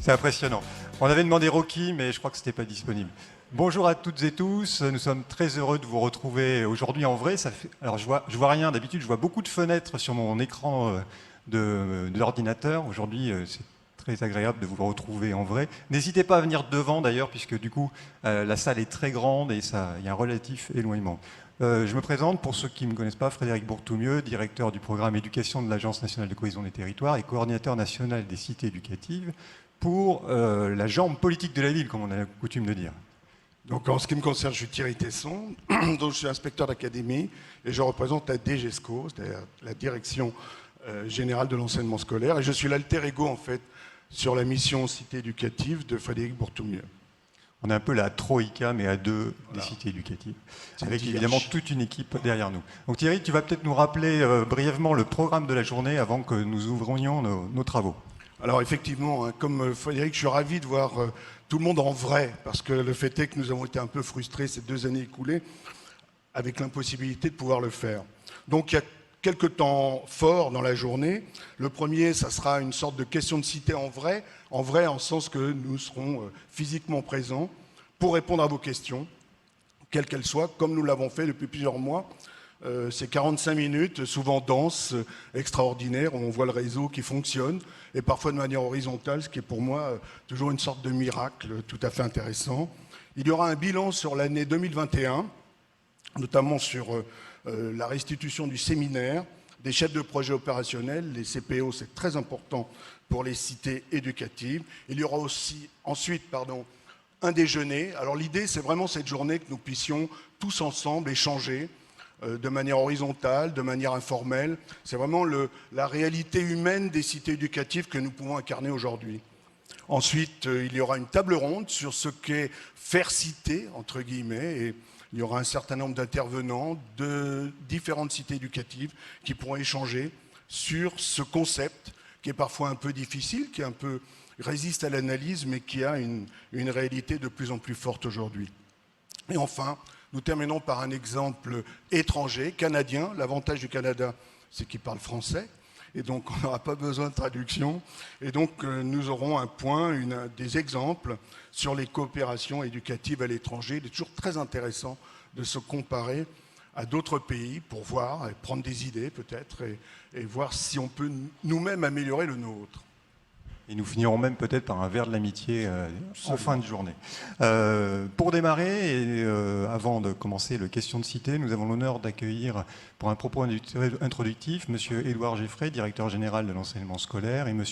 C'est impressionnant. On avait demandé Rocky, mais je crois que ce n'était pas disponible. Bonjour à toutes et tous, nous sommes très heureux de vous retrouver aujourd'hui en vrai. Alors je vois rien, d'habitude je vois beaucoup de fenêtres sur mon écran de l'ordinateur. Aujourd'hui c'est très agréable de vous retrouver en vrai. N'hésitez pas à venir devant d'ailleurs, puisque du coup la salle est très grande et il y a un relatif éloignement. Je me présente, pour ceux qui ne me connaissent pas, Frédéric Bourtoumieux, directeur du programme éducation de l'Agence nationale de cohésion des territoires et coordinateur national des cités éducatives pour la jambe politique de la ville, comme on a la coutume de dire. Donc en ce qui me concerne, je suis Thierry Tesson, donc je suis inspecteur d'académie et je représente la DGESCO, c'est-à-dire la Direction Générale de l'Enseignement Scolaire, et je suis l'alter ego en fait sur la mission cité éducative de Frédéric Bourtoumieux. On est un peu la troïka, mais à deux des cités éducatives, avec évidemment toute une équipe derrière nous. Donc Thierry, tu vas peut-être nous rappeler brièvement le programme de la journée avant que nous ouvrions nos travaux. Alors effectivement, hein, comme Frédéric, je suis ravi de voir tout le monde en vrai, parce que le fait est que nous avons été un peu frustrés ces 2 années écoulées avec l'impossibilité de pouvoir le faire. Donc il y a quelques temps forts dans la journée. Le premier, ça sera une sorte de question de cité en vrai en sens que nous serons physiquement présents pour répondre à vos questions, quelles qu'elles soient, comme nous l'avons fait depuis plusieurs mois. C'est 45 minutes, souvent denses, extraordinaires, où on voit le réseau qui fonctionne, et parfois de manière horizontale, ce qui est pour moi toujours une sorte de miracle tout à fait intéressant. Il y aura un bilan sur l'année 2021, notamment sur la restitution du séminaire, des chefs de projet opérationnels, les CPO, c'est très important pour les cités éducatives. Il y aura aussi ensuite un déjeuner. Alors l'idée, c'est vraiment cette journée que nous puissions tous ensemble échanger de manière horizontale, de manière informelle. C'est vraiment la réalité humaine des cités éducatives que nous pouvons incarner aujourd'hui. Ensuite, il y aura une table ronde sur ce qu'est faire cité, entre guillemets, et il y aura un certain nombre d'intervenants de différentes cités éducatives qui pourront échanger sur ce concept qui est parfois un peu difficile, qui résiste à l'analyse, mais qui a une réalité de plus en plus forte aujourd'hui. Et enfin, nous terminons par un exemple étranger, canadien. L'avantage du Canada, c'est qu'il parle français. Et donc, on n'aura pas besoin de traduction. Et donc, nous aurons un point, des exemples sur les coopérations éducatives à l'étranger. Il est toujours très intéressant de se comparer à d'autres pays pour voir, et prendre des idées peut-être, et voir si on peut nous-mêmes améliorer le nôtre. Et nous finirons même peut-être par un verre de l'amitié en fin de journée. Pour démarrer, et avant de commencer le question de cité, nous avons l'honneur d'accueillir pour un propos introductif M. Édouard Geffray, directeur général de l'enseignement scolaire, et M.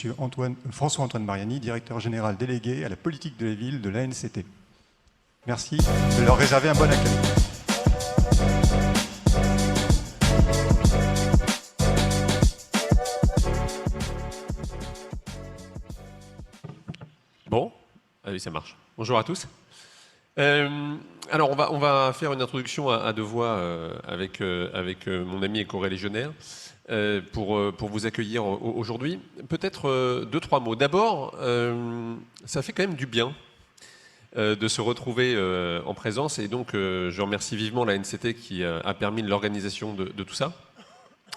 François-Antoine Mariani, directeur général délégué à la politique de la ville de l'ANCT. Merci de leur réserver un bon accueil. Bon, allez, ça marche. Bonjour à tous. Alors, on va faire une introduction à deux voix avec mon ami et co-religionnaire pour vous accueillir aujourd'hui. Peut-être 2-3 mots. D'abord, ça fait quand même du bien de se retrouver en présence, et donc je remercie vivement la NCT qui a permis l'organisation de tout ça,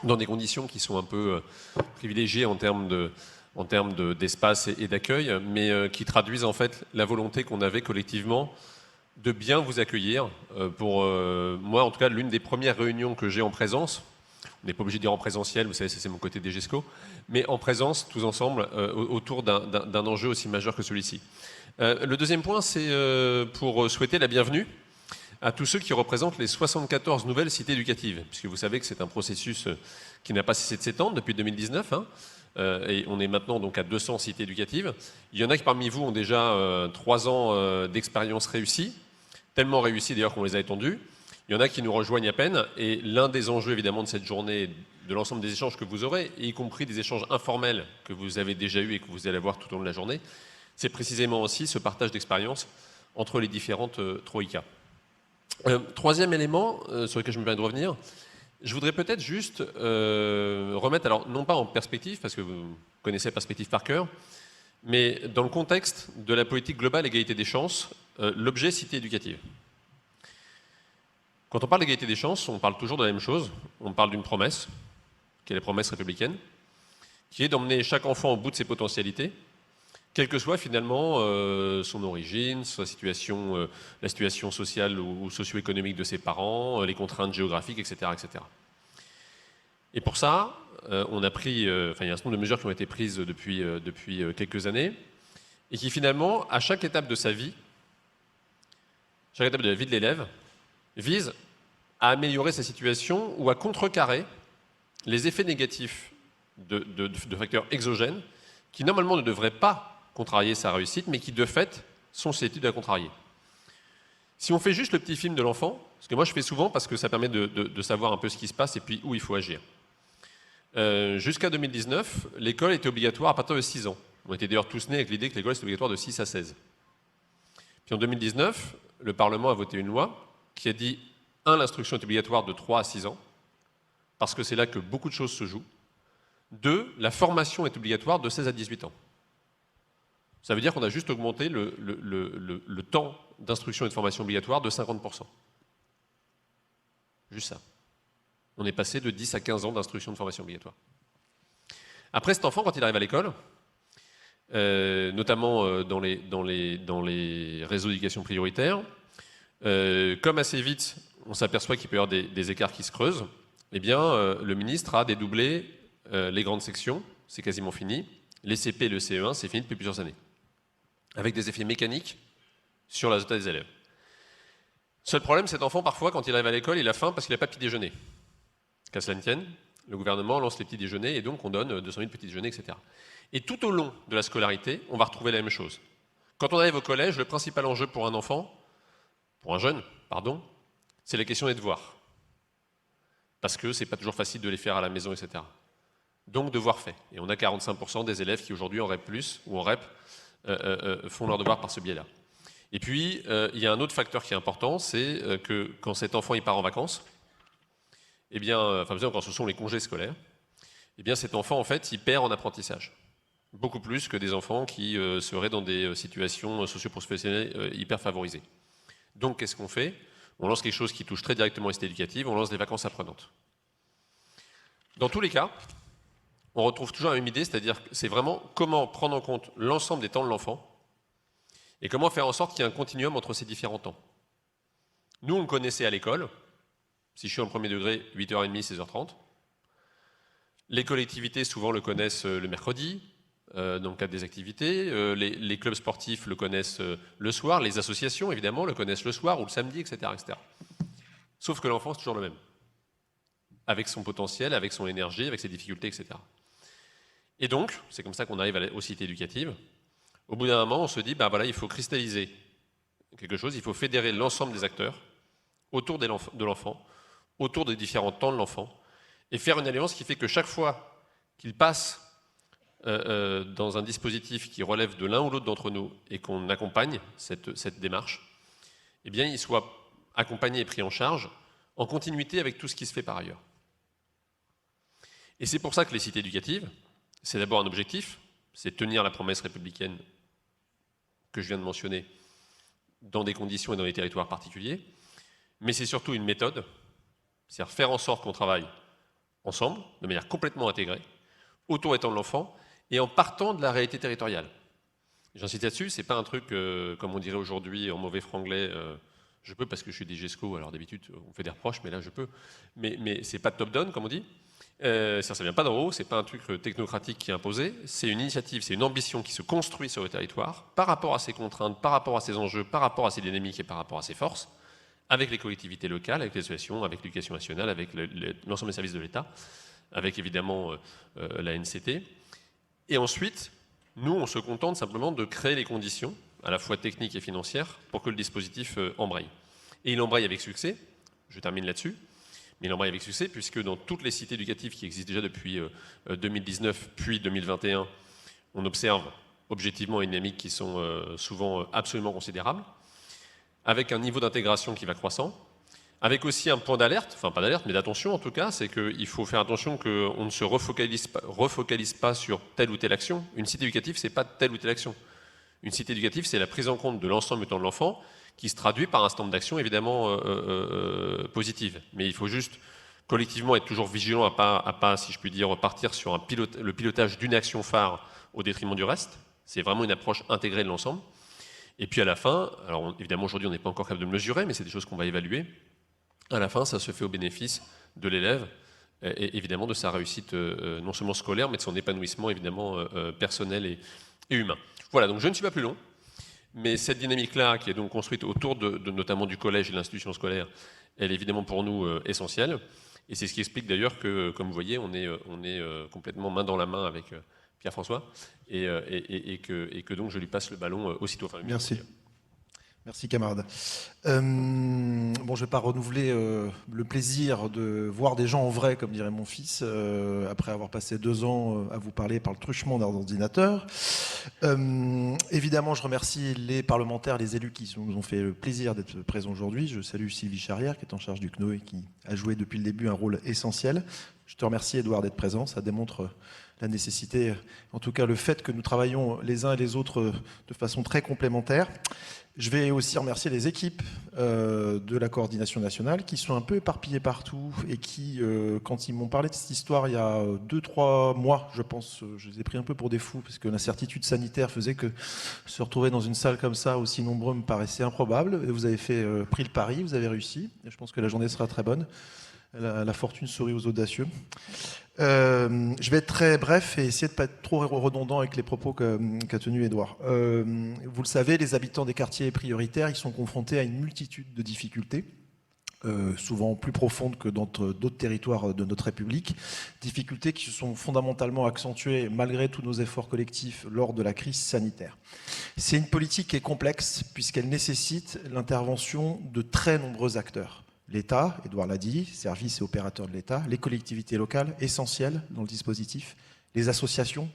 dans des conditions qui sont un peu privilégiées en termes d'espace et d'accueil, mais qui traduisent en fait la volonté qu'on avait collectivement de bien vous accueillir. Pour moi, en tout cas, l'une des premières réunions que j'ai en présence, on n'est pas obligé de dire en présentiel, vous savez, c'est mon côté DGESCO, mais en présence, tous ensemble, autour d'un enjeu aussi majeur que celui-ci. Le deuxième point, c'est pour souhaiter la bienvenue à tous ceux qui représentent les 74 nouvelles cités éducatives, puisque vous savez que c'est un processus qui n'a pas cessé de s'étendre depuis 2019, et on est maintenant donc à 200 cités éducatives. Il y en a qui parmi vous ont déjà 3 ans d'expérience réussie, tellement réussie d'ailleurs qu'on les a étendues. Il y en a qui nous rejoignent à peine, et l'un des enjeux évidemment de cette journée, de l'ensemble des échanges que vous aurez, y compris des échanges informels que vous avez déjà eus et que vous allez avoir tout au long de la journée, c'est précisément aussi ce partage d'expérience entre les différentes troïkas. Troisième élément sur lequel je me permets de revenir, je voudrais peut-être juste remettre, alors non pas en perspective, parce que vous connaissez la perspective par cœur, mais dans le contexte de la politique globale égalité des chances, l'objet cité éducative. Quand on parle d'égalité des chances, on parle toujours de la même chose, on parle d'une promesse, qui est la promesse républicaine, qui est d'emmener chaque enfant au bout de ses potentialités, quelle que soit finalement son origine, sa situation, la situation sociale ou socio-économique de ses parents, les contraintes géographiques, etc., etc. Et pour ça, on a pris, il y a un certain nombre de mesures qui ont été prises depuis quelques années, et qui finalement, à chaque étape de sa vie, chaque étape de la vie de l'élève, visent à améliorer sa situation ou à contrecarrer les effets négatifs de facteurs exogènes qui normalement ne devraient pas contrarier sa réussite, mais qui de fait sont susceptibles de la contrarier. Si on fait juste le petit film de l'enfant, ce que moi je fais souvent parce que ça permet de savoir un peu ce qui se passe et puis où il faut agir. Jusqu'à 2019, l'école était obligatoire à partir de 6 ans. On était d'ailleurs tous nés avec l'idée que l'école était obligatoire de 6 à 16. Puis en 2019, le Parlement a voté une loi qui a dit, l'instruction est obligatoire de 3 à 6 ans, parce que c'est là que beaucoup de choses se jouent. 2, la formation est obligatoire de 16 à 18 ans. Ça veut dire qu'on a juste augmenté le temps d'instruction et de formation obligatoire de 50%. Juste ça. On est passé de 10 à 15 ans d'instruction et de formation obligatoire. Après, cet enfant, quand il arrive à l'école, notamment dans les réseaux d'éducation prioritaire, comme assez vite, on s'aperçoit qu'il peut y avoir des écarts qui se creusent, eh bien, le ministre a dédoublé les grandes sections, c'est quasiment fini. Les CP et le CE1, c'est fini depuis plusieurs années, avec des effets mécaniques sur la résultat des élèves. Seul problème, cet enfant, parfois, quand il arrive à l'école, il a faim parce qu'il n'a pas de petit déjeuner. Qu'à cela ne tienne, le gouvernement lance les petits déjeuners et donc on donne 200 000 petits déjeuners, etc. Et tout au long de la scolarité, on va retrouver la même chose. Quand on arrive au collège, le principal enjeu pour un enfant, pour un jeune, pardon, c'est la question des devoirs. Parce que c'est pas toujours facile de les faire à la maison, etc. Donc devoirs faits. Et on a 45% des élèves qui aujourd'hui en REP+, ou en REP, font leurs devoirs par ce biais-là. Et puis, il y a un autre facteur qui est important, c'est que quand cet enfant il part en vacances, eh bien, quand ce sont les congés scolaires, eh bien cet enfant, en fait, il perd en apprentissage. Beaucoup plus que des enfants qui seraient dans des situations socio-professionnelles hyper favorisées. Donc, qu'est-ce qu'on fait? On lance quelque chose qui touche très directement les cités éducatives, on lance des vacances apprenantes. Dans tous les cas, on retrouve toujours la même idée, c'est-à-dire que c'est vraiment comment prendre en compte l'ensemble des temps de l'enfant et comment faire en sorte qu'il y ait un continuum entre ces différents temps. Nous, on le connaissait à l'école, si je suis en premier degré, 8h30, 16h30. Les collectivités, souvent, le connaissent le mercredi, dans le cadre des activités. Les clubs sportifs le connaissent le soir. Les associations, évidemment, le connaissent le soir ou le samedi, etc. etc. Sauf que l'enfant, c'est toujours le même. Avec son potentiel, avec son énergie, avec ses difficultés, etc. Et donc, c'est comme ça qu'on arrive aux cités éducatives. Au bout d'un moment, on se dit, voilà, il faut cristalliser quelque chose, il faut fédérer l'ensemble des acteurs autour de l'enfant, autour des différents temps de l'enfant, et faire une alliance qui fait que chaque fois qu'il passe dans un dispositif qui relève de l'un ou l'autre d'entre nous et qu'on accompagne cette démarche, eh bien, il soit accompagné et pris en charge en continuité avec tout ce qui se fait par ailleurs. Et c'est pour ça que les cités éducatives, c'est d'abord un objectif, c'est tenir la promesse républicaine que je viens de mentionner dans des conditions et dans des territoires particuliers, mais c'est surtout une méthode, c'est-à-dire faire en sorte qu'on travaille ensemble, de manière complètement intégrée, autour des temps de l'enfant, et en partant de la réalité territoriale. J'insiste là-dessus, c'est pas un truc, comme on dirait aujourd'hui en mauvais franglais, je peux parce que je suis DGESCO, alors d'habitude on fait des reproches, mais là je peux, mais c'est pas top-down, comme on dit. Ça vient pas d'en haut, c'est pas un truc technocratique qui est imposé, c'est une initiative, c'est une ambition qui se construit sur le territoire, par rapport à ses contraintes, par rapport à ses enjeux, par rapport à ses dynamiques et par rapport à ses forces, avec les collectivités locales, avec les associations, avec l'éducation nationale, avec l'ensemble des services de l'État, avec évidemment la NCT. Et ensuite, nous, on se contente simplement de créer les conditions, à la fois techniques et financières, pour que le dispositif embraye. Et il embraye avec succès, je termine là-dessus, mais il embraye avec succès, puisque dans toutes les cités éducatives qui existent déjà depuis 2019, puis 2021, on observe objectivement une dynamique qui sont souvent absolument considérables, avec un niveau d'intégration qui va croissant, avec aussi un point d'alerte, enfin pas d'alerte, mais d'attention en tout cas, c'est qu'il faut faire attention qu'on ne se refocalise pas sur telle ou telle action. Une cité éducative, c'est pas telle ou telle action. Une cité éducative, c'est la prise en compte de l'ensemble du temps de l'enfant, qui se traduit par un certain nombre d'actions évidemment positives. Mais il faut juste collectivement être toujours vigilant à pas, si je puis dire, partir sur le pilotage d'une action phare au détriment du reste, C'est vraiment une approche intégrée de l'ensemble. Et puis à la fin, alors évidemment aujourd'hui on n'est pas encore capable de le mesurer, mais c'est des choses qu'on va évaluer. À la fin, ça se fait au bénéfice de l'élève et évidemment de sa réussite non seulement scolaire, mais de son épanouissement évidemment personnel et humain. Voilà, donc je ne suis pas plus long, mais cette dynamique-là, qui est donc construite autour de notamment du collège et de l'institution scolaire, elle est évidemment pour nous essentielle. Et c'est ce qui explique d'ailleurs que, comme vous voyez, on est complètement main dans la main avec Pierre-François, et que donc je lui passe le ballon aussitôt. Enfin, merci. Merci camarade. Bon, je ne vais pas renouveler le plaisir de voir des gens en vrai, comme dirait mon fils, après avoir passé 2 ans à vous parler par le truchement d'un ordinateur. Évidemment, je remercie les parlementaires, les élus qui nous ont fait le plaisir d'être présents aujourd'hui. Je salue Sylvie Charrière, qui est en charge du CNO et qui a joué depuis le début un rôle essentiel. Je te remercie, Édouard, d'être présent. Ça démontre la nécessité, en tout cas le fait que nous travaillons les uns et les autres de façon très complémentaire. Je vais aussi remercier les équipes de la coordination nationale qui sont un peu éparpillées partout et qui, quand ils m'ont parlé de cette histoire il y a 2-3 mois, je pense, je les ai pris un peu pour des fous parce que l'incertitude sanitaire faisait que se retrouver dans une salle comme ça aussi nombreux me paraissait improbable. Et vous avez pris le pari, vous avez réussi. Et je pense que la journée sera très bonne. La fortune sourit aux audacieux. Je vais être très bref et essayer de ne pas être trop redondant avec les propos qu'a tenus Édouard. Vous le savez, les habitants des quartiers prioritaires, ils sont confrontés à une multitude de difficultés, souvent plus profondes que dans d'autres territoires de notre République. Difficultés qui se sont fondamentalement accentuées malgré tous nos efforts collectifs lors de la crise sanitaire. C'est une politique qui est complexe puisqu'elle nécessite l'intervention de très nombreux acteurs. L'État, Édouard l'a dit, services et opérateurs de l'État, les collectivités locales, essentielles dans le dispositif, les associations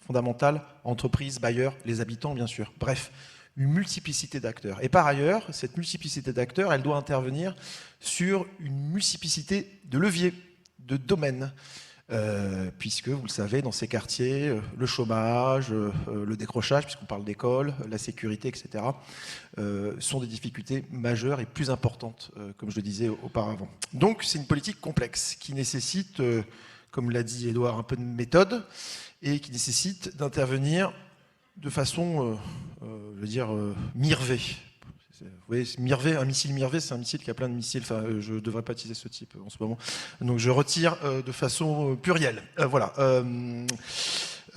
fondamentales, entreprises, bailleurs, les habitants bien sûr. Bref, une multiplicité d'acteurs. Et par ailleurs, cette multiplicité d'acteurs, elle doit intervenir sur une multiplicité de leviers, de domaines. Puisque, vous le savez, dans ces quartiers, le chômage, le décrochage, puisqu'on parle d'école, la sécurité, etc., sont des difficultés majeures et plus importantes, comme je le disais auparavant. Donc, c'est une politique complexe qui nécessite, comme l'a dit Édouard, un peu de méthode et qui nécessite d'intervenir de façon, je veux dire, mirvée. Vous voyez, Mirvé, un missile Mirvé, c'est un missile qui a plein de missiles. Enfin, je ne devrais pas utiliser ce type en ce moment. Donc, je retire de façon plurielle. Voilà.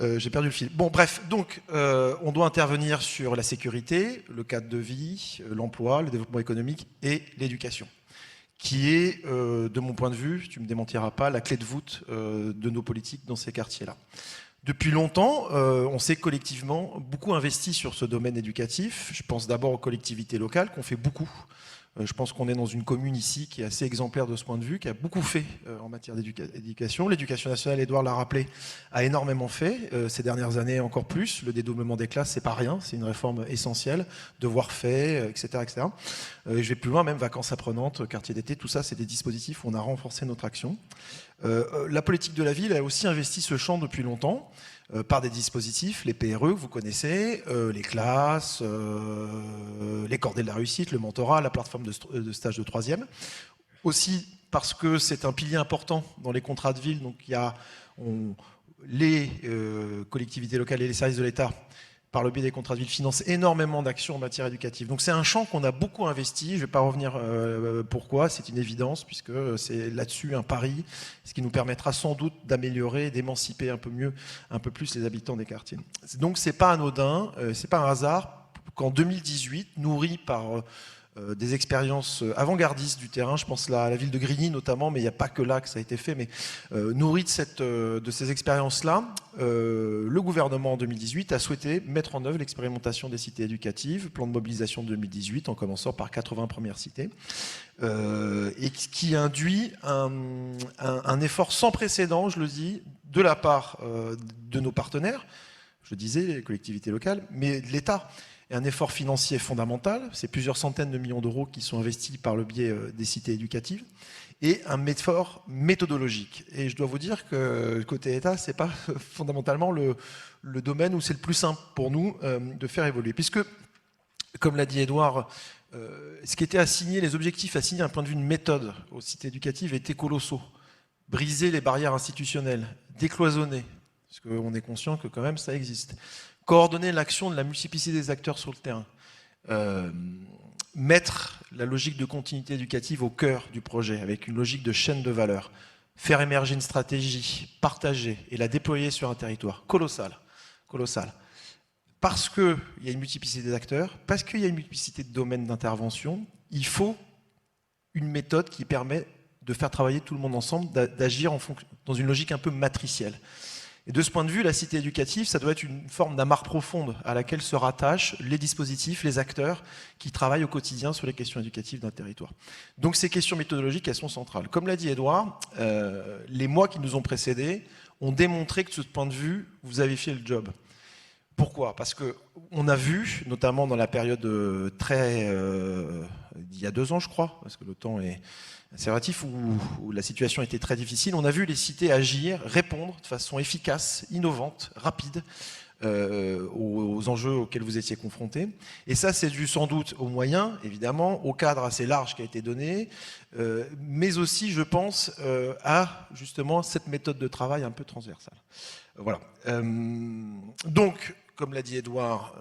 J'ai perdu le fil. Bon, bref. Donc, on doit intervenir sur la sécurité, le cadre de vie, l'emploi, le développement économique et l'éducation, qui est, de mon point de vue, tu ne me démentiras pas, la clé de voûte de nos politiques dans ces quartiers-là. Depuis longtemps, on s'est collectivement beaucoup investi sur ce domaine éducatif. Je pense d'abord aux collectivités locales, qui ont fait beaucoup. Je pense qu'on est dans une commune ici qui est assez exemplaire de ce point de vue, qui a beaucoup fait en matière d'éducation. L'éducation nationale, Édouard l'a rappelé, a énormément fait. Ces dernières années, encore plus. Le dédoublement des classes, c'est pas rien. C'est une réforme essentielle. Devoirs faits, etc., etc. Je vais plus loin, même vacances apprenantes, quartier d'été, tout ça, c'est des dispositifs où on a renforcé notre action. La politique de la ville a aussi investi ce champ depuis longtemps par des dispositifs, les PRE que vous connaissez, les classes, les cordées de la réussite, le mentorat, la plateforme de stage de 3e. Aussi parce que c'est un pilier important dans les contrats de ville, donc il y a les collectivités locales et les services de l'État, par le biais des contrats de ville, financent énormément d'actions en matière éducative. Donc c'est un champ qu'on a beaucoup investi. Je ne vais pas revenir pourquoi, c'est une évidence, puisque c'est là-dessus un pari, ce qui nous permettra sans doute d'améliorer, d'émanciper un peu plus les habitants des quartiers. Donc c'est pas anodin, c'est pas un hasard qu'en 2018, nourri par des expériences avant-gardistes du terrain, je pense à la ville de Grigny notamment, mais il n'y a pas que là que ça a été fait, mais nourri de ces expériences-là, le gouvernement en 2018 a souhaité mettre en œuvre l'expérimentation des cités éducatives, plan de mobilisation de 2018, en commençant par 80 premières cités, et qui induit un effort sans précédent, je le dis, de la part de nos partenaires, je disais, les collectivités locales, mais de l'État. Et un effort financier fondamental, c'est plusieurs centaines de millions d'euros qui sont investis par le biais des cités éducatives, et un effort méthodologique. Et je dois vous dire que côté État, ce n'est pas fondamentalement le domaine où c'est le plus simple pour nous de faire évoluer. Puisque, comme l'a dit Édouard, ce qui était assigné, les objectifs assignés d'un point de vue de méthode aux cités éducatives étaient colossaux. Briser les barrières institutionnelles, décloisonner, parce qu'on est conscient que quand même ça existe. Coordonner l'action de la multiplicité des acteurs sur le terrain. Mettre la logique de continuité éducative au cœur du projet, avec une logique de chaîne de valeur. Faire émerger une stratégie, partager et la déployer sur un territoire. Colossal. Colossal. Parce qu'il y a une multiplicité d'acteurs, parce qu'il y a une multiplicité de domaines d'intervention, il faut une méthode qui permet de faire travailler tout le monde ensemble, d'agir dans une logique un peu matricielle. Et de ce point de vue, la cité éducative, ça doit être une forme d'amarre profonde à laquelle se rattachent les dispositifs, les acteurs qui travaillent au quotidien sur les questions éducatives d'un territoire. Donc ces questions méthodologiques, elles sont centrales. Comme l'a dit Édouard, les mois qui nous ont précédés ont démontré que de ce point de vue, vous avez fait le job. Pourquoi? Parce qu'on a vu, notamment dans la période il y a 2 ans, je crois, parce que le temps est assez relatif, où la situation était très difficile, on a vu les cités agir, répondre de façon efficace, innovante, rapide, aux enjeux auxquels vous étiez confrontés. Et ça, c'est dû sans doute aux moyens, évidemment, au cadre assez large qui a été donné, mais aussi, je pense, à justement cette méthode de travail un peu transversale. Voilà. Donc, comme l'a dit Édouard,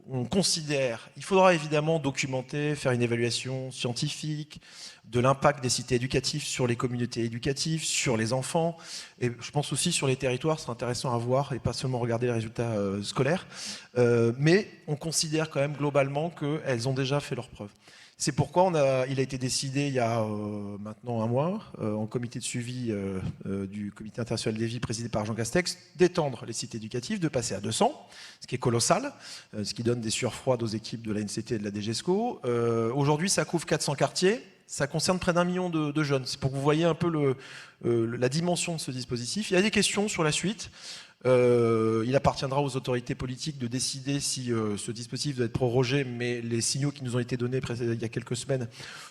on considère, il faudra évidemment documenter, faire une évaluation scientifique de l'impact des cités éducatives sur les communautés éducatives, sur les enfants, et je pense aussi sur les territoires, c'est intéressant à voir, et pas seulement regarder les résultats scolaires, mais on considère quand même globalement qu'elles ont déjà fait leurs preuves. C'est pourquoi il a été décidé il y a maintenant 1 mois, en comité de suivi du comité international des vies présidé par Jean Castex, d'étendre les cités éducatives, de passer à 200, ce qui est colossal, ce qui donne des sueurs froides aux équipes de la NCT et de la DGESCO. Aujourd'hui, ça couvre 400 quartiers, ça concerne près d'1 million de jeunes. C'est pour que vous voyez un peu la dimension de ce dispositif. Il y a des questions sur la suite. Il appartiendra aux autorités politiques de décider si ce dispositif doit être prorogé, mais les signaux qui nous ont été donnés il y a quelques semaines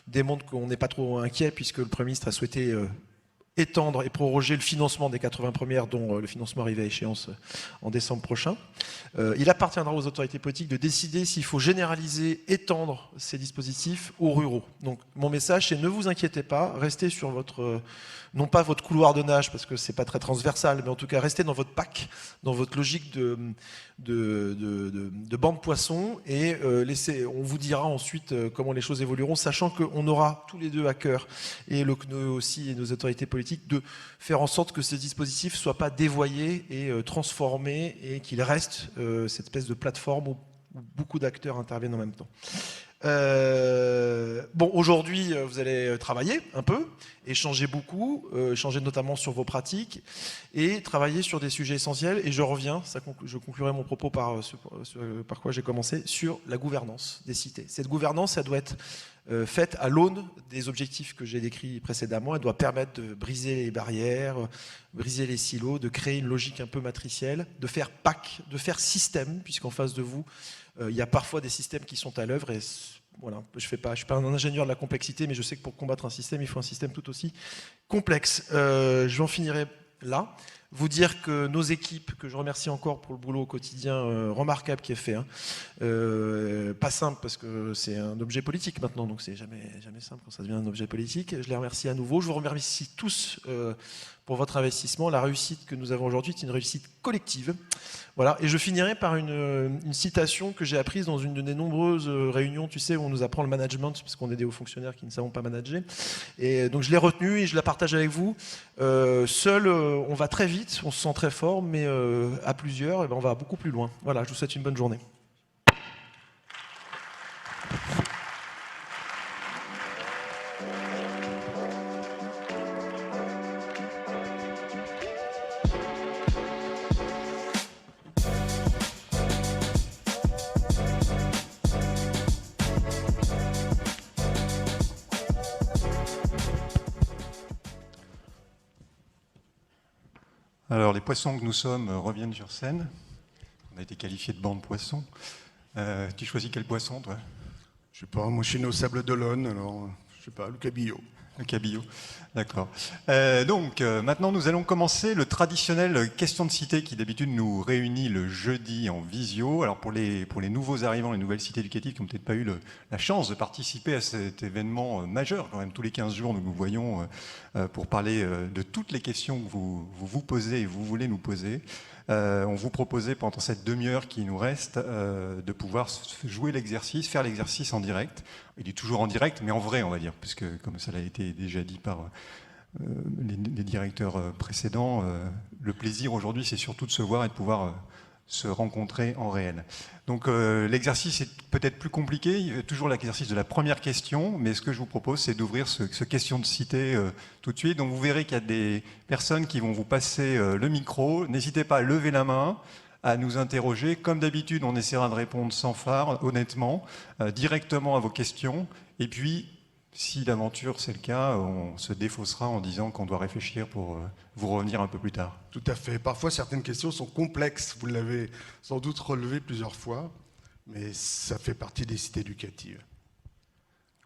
démontrent qu'on n'est pas trop inquiet, puisque le Premier ministre a souhaité étendre et proroger le financement des 80 premières, dont le financement arrive à échéance en décembre prochain. Il appartiendra aux autorités politiques de décider s'il faut généraliser, étendre ces dispositifs aux ruraux. Donc mon message, c'est ne vous inquiétez pas, restez sur votre, non pas votre couloir de nage, parce que c'est pas très transversal, mais en tout cas restez dans votre pack, dans votre logique de banc de poissons, et on vous dira ensuite comment les choses évolueront, sachant qu'on aura tous les deux à cœur, et le CNOE aussi et nos autorités politiques, de faire en sorte que ces dispositifs ne soient pas dévoyés et transformés, et qu'ils restent cette espèce de plateforme où beaucoup d'acteurs interviennent en même temps. Bon, aujourd'hui, vous allez travailler un peu, échanger beaucoup, échanger notamment sur vos pratiques et travailler sur des sujets essentiels. Et je reviens, je conclurai mon propos par quoi j'ai commencé, sur la gouvernance des cités. Cette gouvernance, elle doit être faite à l'aune des objectifs que j'ai décrits précédemment. Elle doit permettre de briser les barrières, briser les silos, de créer une logique un peu matricielle, de faire PAC, de faire système, puisqu'en face de vous, il y a parfois des systèmes qui sont à l'œuvre. Et voilà, je suis pas un ingénieur de la complexité, mais je sais que pour combattre un système, il faut un système tout aussi complexe. Je en finirai là. Vous dire que nos équipes, que je remercie encore pour le boulot au quotidien remarquable qui est fait, pas simple parce que c'est un objet politique maintenant, donc c'est jamais simple quand ça devient un objet politique. Je les remercie à nouveau. Je vous remercie tous pour votre investissement. La réussite que nous avons aujourd'hui est une réussite collective. Voilà. Et je finirai par une citation que j'ai apprise dans une de nos nombreuses réunions, tu sais, où on nous apprend le management, parce qu'on est des hauts fonctionnaires qui ne savons pas manager. Et donc je l'ai retenue et je la partage avec vous. Seul, on va très vite, on se sent très fort, mais à plusieurs, on va beaucoup plus loin. Voilà, je vous souhaite une bonne journée. Alors, les poissons que nous sommes reviennent sur scène. On a été qualifiés de banc de poissons. Tu choisis quel poisson, toi? Je sais pas, moi je suis né au Sable d'Olonne, alors je sais pas, le cabillaud. Le cabillaud, d'accord. Donc, maintenant, nous allons commencer le traditionnel question de cité qui d'habitude nous réunit le jeudi en visio. Alors, pour les nouveaux arrivants, les nouvelles cités éducatives qui n'ont peut-être pas eu la chance de participer à cet événement majeur, quand même tous les 15 jours, nous nous voyons pour parler de toutes les questions que vous posez et vous voulez nous poser. On vous proposait pendant cette demi-heure qui nous reste de pouvoir jouer l'exercice, faire l'exercice en direct. Il est toujours en direct, mais en vrai, on va dire, puisque comme ça l'a été déjà dit par les directeurs précédents, le plaisir aujourd'hui, c'est surtout de se voir et de pouvoir se rencontrer en réel. Donc l'exercice est peut-être plus compliqué, il y a toujours l'exercice de la première question, mais ce que je vous propose, c'est d'ouvrir ce question de cité tout de suite. Donc vous verrez qu'il y a des personnes qui vont vous passer le micro. N'hésitez pas à lever la main, à nous interroger. Comme d'habitude, on essaiera de répondre sans phare, honnêtement, directement à vos questions. Et puis, si d'aventure c'est le cas, on se défaussera en disant qu'on doit réfléchir pour vous revenir un peu plus tard. Tout à fait. Parfois, certaines questions sont complexes. Vous l'avez sans doute relevé plusieurs fois, mais ça fait partie des cités éducatives.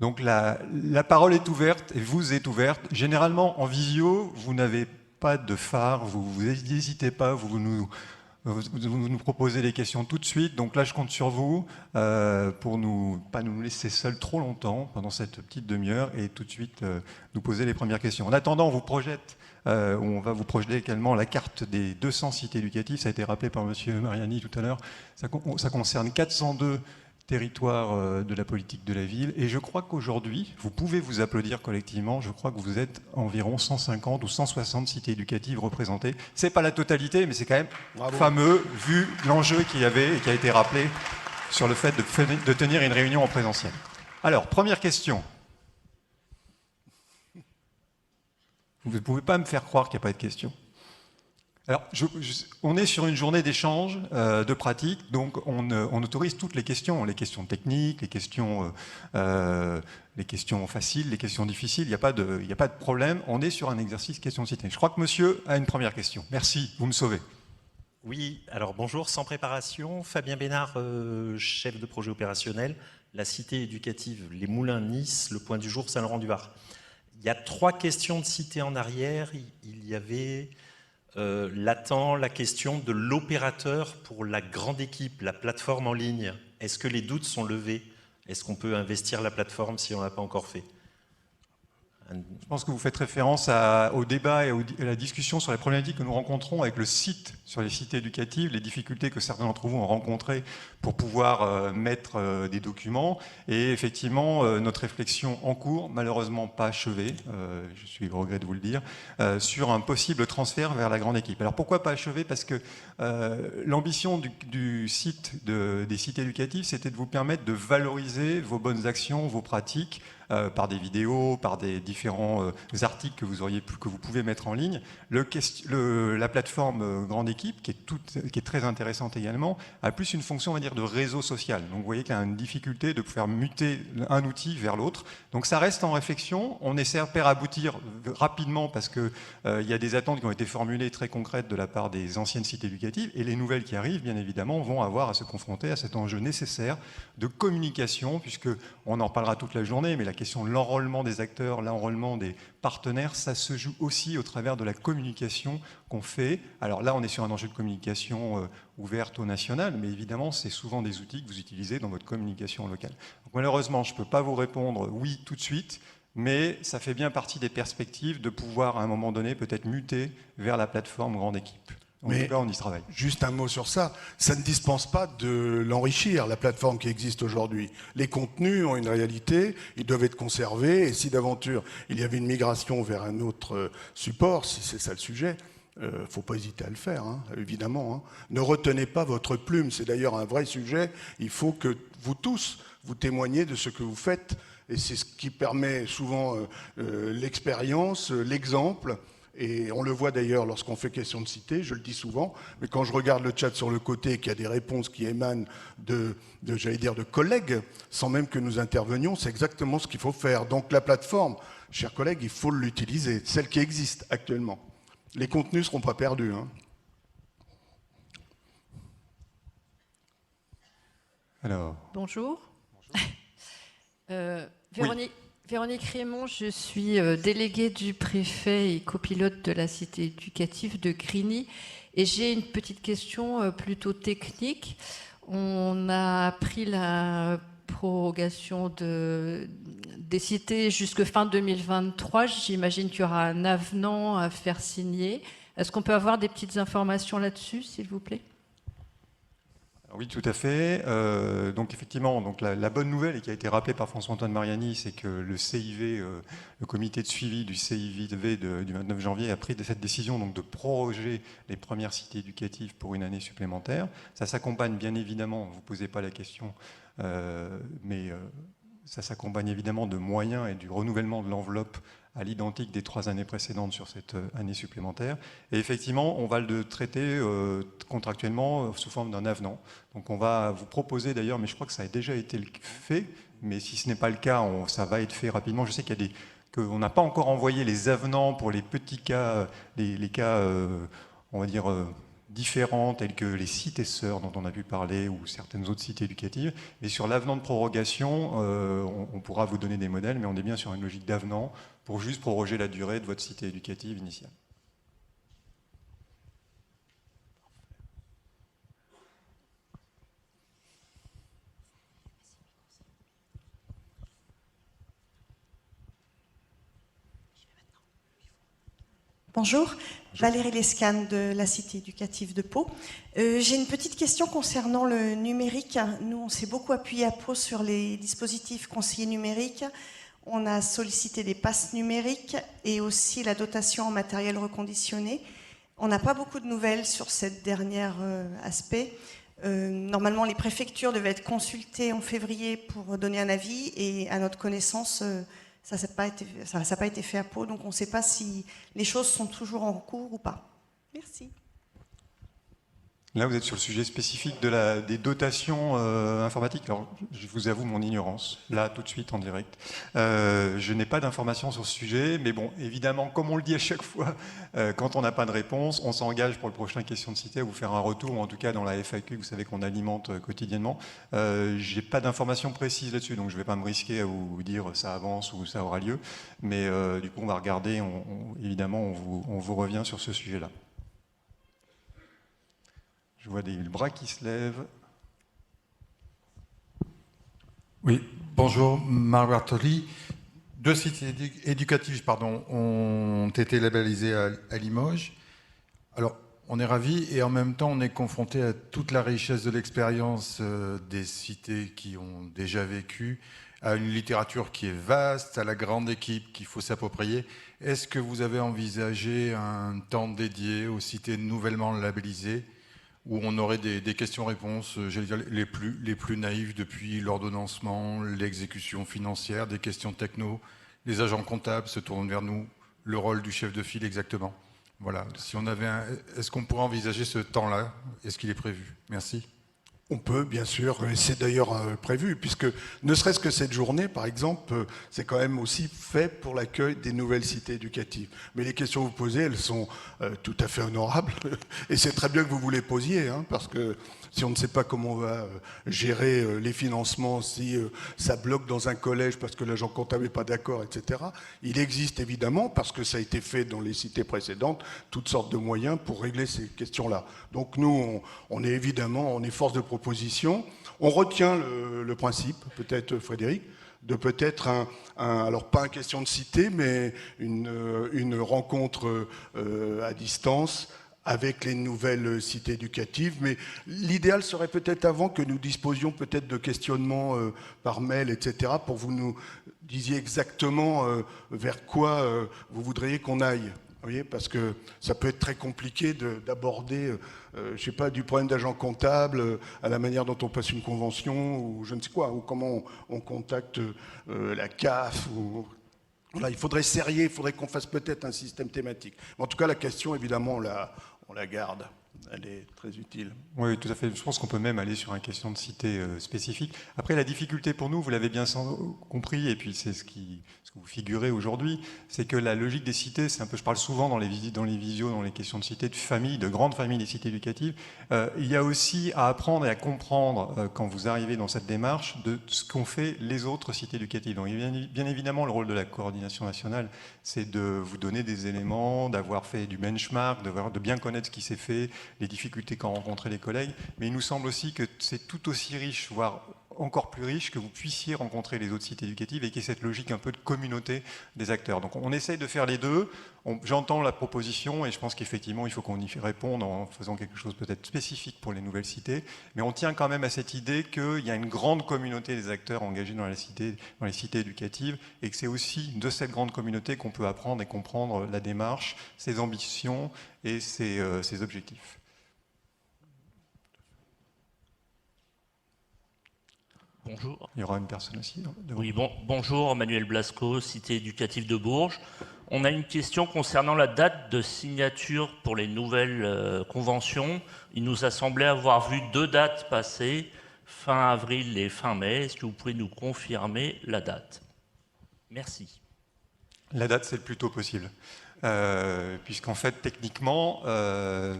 Donc la parole est ouverte et vous êtes ouverte. Généralement, en visio, vous n'avez pas de phare, vous n'hésitez pas, vous nous proposez des questions tout de suite. Donc là, je compte sur vous pour pas nous laisser seuls trop longtemps pendant cette petite demi-heure et tout de suite nous poser les premières questions. En attendant, on va vous projeter également la carte des 200 sites éducatifs. Ça a été rappelé par M. Mariani tout à l'heure. Ça concerne 402 territoires de la politique de la ville. Et je crois qu'aujourd'hui, vous pouvez vous applaudir collectivement, je crois que vous êtes environ 150 ou 160 cités éducatives représentées. Ce n'est pas la totalité, mais c'est quand même fameux, vu l'enjeu qu'il y avait et qui a été rappelé sur le fait de tenir une réunion en présentiel. Alors, première question. Vous ne pouvez pas me faire croire qu'il n'y a pas de questions. Alors, on est sur une journée d'échange, de pratique, donc on autorise toutes les questions techniques, les questions faciles, les questions difficiles, il n'y a pas de problème, on est sur un exercice question-cité. Je crois que monsieur a une première question. Merci, vous me sauvez. Oui, alors bonjour, sans préparation, Fabien Bénard, chef de projet opérationnel, la cité éducative Les Moulins Nice, le point du jour Saint-Laurent-du-Var. Il y a 3 questions de cité en arrière, il y avait... l'attend la question de l'opérateur pour la grande équipe, la plateforme en ligne. Est-ce que les doutes sont levés? Est-ce qu'on peut investir la plateforme si on ne l'a pas encore fait? Je pense que vous faites référence au débat et à la discussion sur les problématiques que nous rencontrons avec le site sur les cités éducatives, les difficultés que certains d'entre vous ont rencontrées pour pouvoir mettre des documents. Et effectivement, notre réflexion en cours, malheureusement pas achevée, je suis au regret de vous le dire, sur un possible transfert vers la grande équipe. Alors pourquoi pas achevée? Parce que l'ambition du site des cités éducatives, c'était de vous permettre de valoriser vos bonnes actions, vos pratiques, par des vidéos, par des différents articles que vous pouvez mettre en ligne. La plateforme Grande Équipe, qui est très intéressante également, a plus une fonction, on va dire, de réseau social. Donc vous voyez qu'il y a une difficulté de faire muter un outil vers l'autre. Donc ça reste en réflexion. On espère aboutir rapidement parce qu'il y a des attentes qui ont été formulées très concrètes de la part des anciennes cités éducatives et les nouvelles qui arrivent, bien évidemment, vont avoir à se confronter à cet enjeu nécessaire de communication, puisqu'on en parlera toute la journée, mais la question de l'enrôlement des acteurs, l'enrôlement des partenaires, ça se joue aussi au travers de la communication qu'on fait. Alors là, on est sur un enjeu de communication ouverte au national, mais évidemment, c'est souvent des outils que vous utilisez dans votre communication locale. Donc, malheureusement, je ne peux pas vous répondre oui tout de suite, mais ça fait bien partie des perspectives de pouvoir, à un moment donné, peut-être muter vers la plateforme Grande Équipe. En tout cas, on y travaille. Juste un mot sur ça. Ça ne dispense pas de l'enrichir, la plateforme qui existe aujourd'hui. Les contenus ont une réalité, ils doivent être conservés, et si d'aventure il y avait une migration vers un autre support, si c'est ça le sujet, il ne faut pas hésiter à le faire, hein, évidemment. Hein. Ne retenez pas votre plume, c'est d'ailleurs un vrai sujet. Il faut que vous tous, vous témoigniez de ce que vous faites, et c'est ce qui permet souvent l'expérience, l'exemple. Et on le voit d'ailleurs lorsqu'on fait question de cité, je le dis souvent, mais quand je regarde le chat sur le côté et qu'il y a des réponses qui émanent de collègues, sans même que nous intervenions, c'est exactement ce qu'il faut faire. Donc la plateforme, chers collègues, il faut l'utiliser, celle qui existe actuellement. Les contenus ne seront pas perdus. Hein. Alors. Bonjour. Véronique. Oui. Véronique Raymond, je suis déléguée du préfet et copilote de la cité éducative de Grigny. Et j'ai une petite question plutôt technique. On a pris la prorogation des cités jusque fin 2023. J'imagine qu'il y aura un avenant à faire signer. Est-ce qu'on peut avoir des petites informations là-dessus, s'il vous plaît? Oui, tout à fait. Donc effectivement, donc la bonne nouvelle, et qui a été rappelée par François-Antoine Mariani, c'est que le CIV, le comité de suivi du CIV du 29 janvier, a pris cette décision donc, de proroger les premières cités éducatives pour une année supplémentaire. Ça s'accompagne bien évidemment, vous ne posez pas la question, mais ça s'accompagne évidemment de moyens et du renouvellement de l'enveloppe à l'identique des 3 années précédentes sur cette année supplémentaire. Et effectivement, on va le traiter contractuellement sous forme d'un avenant. Donc on va vous proposer d'ailleurs, mais je crois que ça a déjà été fait, mais si ce n'est pas le cas, ça va être fait rapidement. Je sais qu'il y a qu'on n'a pas encore envoyé les avenants pour les petits cas, les cas, on va dire, différents, tels que les cités sœurs dont on a pu parler, ou certaines autres cités éducatives. Mais sur l'avenant de prorogation, on pourra vous donner des modèles, mais on est bien sur une logique d'avenant pour juste proroger la durée de votre cité éducative initiale. Bonjour, Valérie Lescane de la Cité éducative de Pau. J'ai une petite question concernant le numérique. Nous, on s'est beaucoup appuyé à Pau sur les dispositifs conseillers numériques. On a sollicité des passes numériques et aussi la dotation en matériel reconditionné. On n'a pas beaucoup de nouvelles sur cette dernière aspect. Normalement, les préfectures devaient être consultées en février pour donner un avis et à notre connaissance, ça n'a pas été fait à Pau, donc on ne sait pas si les choses sont toujours en cours ou pas. Merci. Là, vous êtes sur le sujet spécifique des dotations informatiques. Alors, je vous avoue mon ignorance, là, tout de suite, en direct. Je n'ai pas d'informations sur ce sujet, mais bon, évidemment, comme on le dit à chaque fois, quand on n'a pas de réponse, on s'engage pour le prochain question de cité à vous faire un retour, ou en tout cas dans la FAQ, vous savez qu'on alimente quotidiennement. Je n'ai pas d'informations précises là-dessus, donc je ne vais pas me risquer à vous dire ça avance ou ça aura lieu, mais du coup, on va regarder, évidemment, on vous revient sur ce sujet-là. Je vois des bras qui se lèvent. Oui, bonjour, Marc Bartoli. 2 sites éducatifs ont été labellisés à Limoges. Alors, on est ravis et en même temps, on est confronté à toute la richesse de l'expérience des cités qui ont déjà vécu, à une littérature qui est vaste, à la grande équipe qu'il faut s'approprier. Est-ce que vous avez envisagé un temps dédié aux cités nouvellement labellisées, où on aurait des questions-réponses, j'allais dire les plus naïves depuis l'ordonnancement, l'exécution financière, des questions techno, les agents comptables se tournent vers nous, le rôle du chef de file exactement. Voilà, si on avait est-ce qu'on pourrait envisager ce temps-là? Est-ce qu'il est prévu? Merci. On peut, bien sûr, et c'est d'ailleurs prévu, puisque ne serait-ce que cette journée, par exemple, c'est quand même aussi fait pour l'accueil des nouvelles cités éducatives. Mais les questions que vous posez, elles sont tout à fait honorables, et c'est très bien que vous vous les posiez, hein, parce que si on ne sait pas comment on va gérer les financements, si ça bloque dans un collège parce que l'agent comptable n'est pas d'accord, etc., il existe évidemment, parce que ça a été fait dans les cités précédentes, toutes sortes de moyens pour régler ces questions-là. Donc nous, on est évidemment, on est force de proposition. On retient le principe, peut-être Frédéric, de peut-être alors pas une question de cité, mais une rencontre à distance avec les nouvelles cités éducatives. Mais l'idéal serait peut-être avant que nous disposions peut-être de questionnements par mail, etc., pour que vous nous disiez exactement vers quoi vous voudriez qu'on aille. Vous voyez, parce que ça peut être très compliqué d'aborder, je sais pas, du problème d'agent comptable à la manière dont on passe une convention ou je ne sais quoi, ou comment on contacte la CAF. Voilà, il faudrait serrer, il faudrait qu'on fasse peut-être un système thématique. Mais en tout cas, la question, évidemment, on la garde. Elle est très utile. Oui, tout à fait. Je pense qu'on peut même aller sur une question de cité spécifique. Après, la difficulté pour nous, vous l'avez bien compris, et puis c'est ce que vous figurez aujourd'hui, c'est que la logique des cités, c'est un peu, je parle souvent dans les visios, dans les questions de cité, de famille, de grandes familles des cités éducatives. Il y a aussi à apprendre et à comprendre, quand vous arrivez dans cette démarche, de ce qu'ont fait les autres cités éducatives. Donc, bien évidemment, le rôle de la coordination nationale, c'est de vous donner des éléments, d'avoir fait du benchmark, de bien connaître ce qui s'est fait, les difficultés qu'ont rencontrées les collègues, mais il nous semble aussi que c'est tout aussi riche, voire encore plus riche, que vous puissiez rencontrer les autres cités éducatives et qu'il y ait cette logique un peu de communauté des acteurs. Donc on essaye de faire les deux. J'entends la proposition et je pense qu'effectivement il faut qu'on y réponde en faisant quelque chose peut-être spécifique pour les nouvelles cités, mais on tient quand même à cette idée qu'il y a une grande communauté des acteurs engagés dans les cités éducatives et que c'est aussi de cette grande communauté qu'on peut apprendre et comprendre la démarche, ses ambitions et ses objectifs. Bonjour. Il y aura une personne aussi. Oui, bonjour, Manuel Blasco, Cité éducative de Bourges. On a une question concernant la date de signature pour les nouvelles conventions. Il nous a semblé avoir vu 2 dates passer, fin avril et fin mai. Est-ce que vous pouvez nous confirmer la date? Merci. La date, c'est le plus tôt possible. Puisqu'en fait, techniquement,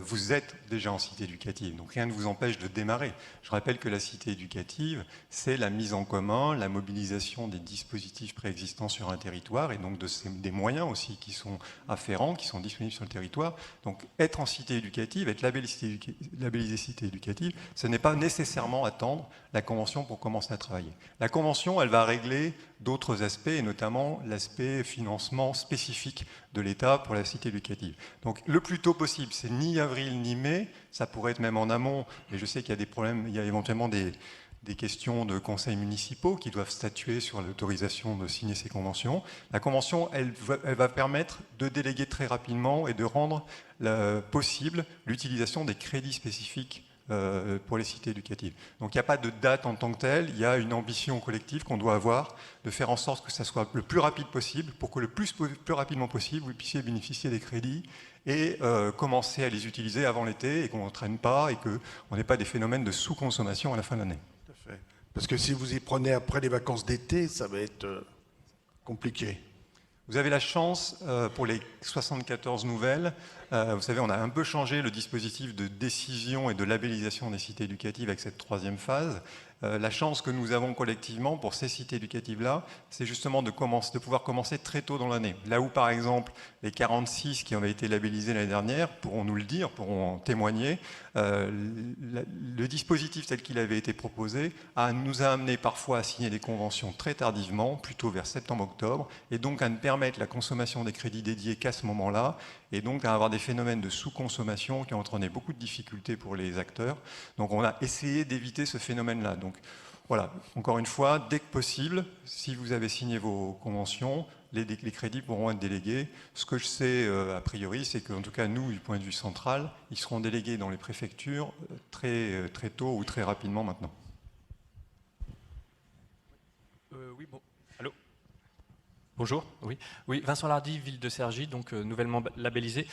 vous êtes déjà en cité éducative, donc rien ne vous empêche de démarrer. Je rappelle que la cité éducative, c'est la mise en commun, la mobilisation des dispositifs préexistants sur un territoire, et donc des moyens aussi qui sont afférents, qui sont disponibles sur le territoire. Donc être en cité éducative, être labellisé cité éducative, ce n'est pas nécessairement attendre la convention pour commencer à travailler. La convention, elle va régler d'autres aspects, et notamment l'aspect financement spécifique de l'État pour la cité éducative. Donc le plus tôt possible, c'est ni avril ni mai, ça pourrait être même en amont, mais je sais qu'il y a des problèmes, il y a éventuellement des questions de conseils municipaux qui doivent statuer sur l'autorisation de signer ces conventions. La convention, elle va permettre de déléguer très rapidement et de rendre possible l'utilisation des crédits spécifiques pour les cités éducatives. Donc il n'y a pas de date en tant que telle, il y a une ambition collective qu'on doit avoir de faire en sorte que ça soit le plus rapide possible pour que le plus rapidement possible vous puissiez bénéficier des crédits et commencer à les utiliser avant l'été et qu'on ne traîne pas et qu'on n'ait pas des phénomènes de sous-consommation à la fin de l'année. Tout à fait. Parce que si vous y prenez après les vacances d'été, ça va être compliqué. Vous avez la chance, pour les 74 nouvelles, vous savez, on a un peu changé le dispositif de décision et de labellisation des cités éducatives avec cette 3e phase. La chance que nous avons collectivement pour ces cités éducatives-là, c'est justement de pouvoir commencer très tôt dans l'année. Là où, par exemple, les 46 qui ont été labellisés l'année dernière pourront nous le dire, pourront en témoigner, le dispositif tel qu'il avait été proposé nous a amené parfois à signer des conventions très tardivement, plutôt vers septembre-octobre, et donc à ne permettre la consommation des crédits dédiés qu'à ce moment-là, et donc à avoir des phénomènes de sous-consommation qui ont entraîné beaucoup de difficultés pour les acteurs. Donc on a essayé d'éviter ce phénomène-là. Donc voilà, encore une fois, dès que possible, si vous avez signé vos conventions, les crédits pourront être délégués. Ce que je sais a priori, c'est qu'en tout cas nous, du point de vue central, ils seront délégués dans les préfectures très tôt ou très rapidement maintenant. Oui, bon. Allô ? Bonjour, oui, Vincent Lardy, ville de Cergy, donc nouvellement labellisé.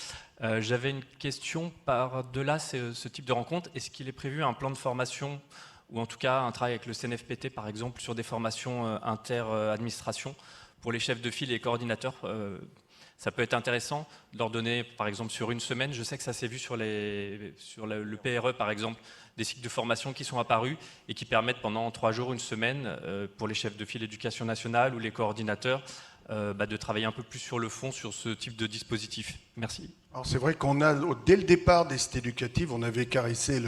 J'avais une question par-delà ce type de rencontre. Est-ce qu'il est prévu un plan de formation ou en tout cas un travail avec le CNFPT par exemple sur des formations inter-administration pour les chefs de file et les coordinateurs? Ça peut être intéressant de leur donner par exemple sur une semaine. Je sais que ça s'est vu sur le PRE par exemple, des cycles de formation qui sont apparus et qui permettent pendant 3 jours, une semaine, pour les chefs de file éducation nationale ou les coordinateurs, de travailler un peu plus sur le fond, sur ce type de dispositif. Merci. Alors c'est vrai qu'on a, dès le départ des cités éducatives, on avait caressé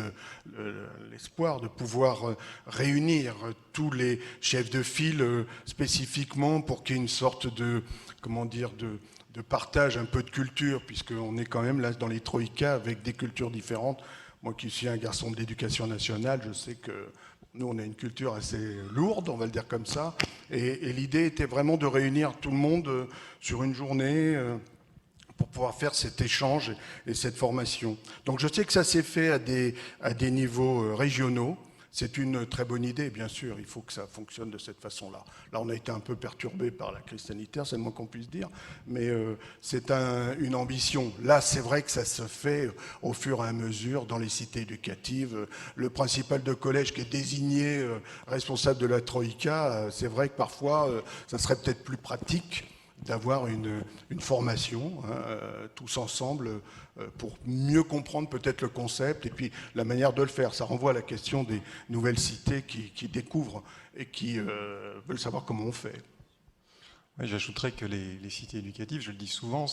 l'espoir de pouvoir réunir tous les chefs de file spécifiquement pour qu'il y ait une sorte de, comment dire, de partage un peu de culture, puisqu'on est quand même là dans les troïkas avec des cultures différentes. Moi qui suis un garçon de l'éducation nationale, je sais que nous, on a une culture assez lourde, on va le dire comme ça. Et l'idée était vraiment de réunir tout le monde sur une journée pour pouvoir faire cet échange et cette formation. Donc je sais que ça s'est fait à des niveaux régionaux. C'est une très bonne idée, bien sûr, il faut que ça fonctionne de cette façon-là. Là, on a été un peu perturbé par la crise sanitaire, c'est le moins qu'on puisse dire, mais c'est une ambition. Là, c'est vrai que ça se fait au fur et à mesure dans les cités éducatives. Le principal de collège qui est désigné responsable de la Troïka, c'est vrai que parfois, ça serait peut-être plus pratique d'avoir une formation, tous ensemble, pour mieux comprendre peut-être le concept et puis la manière de le faire. Ça renvoie à la question des nouvelles cités qui découvrent et qui veulent savoir comment on fait. Oui, j'ajouterais que les cités éducatives, je le dis souvent,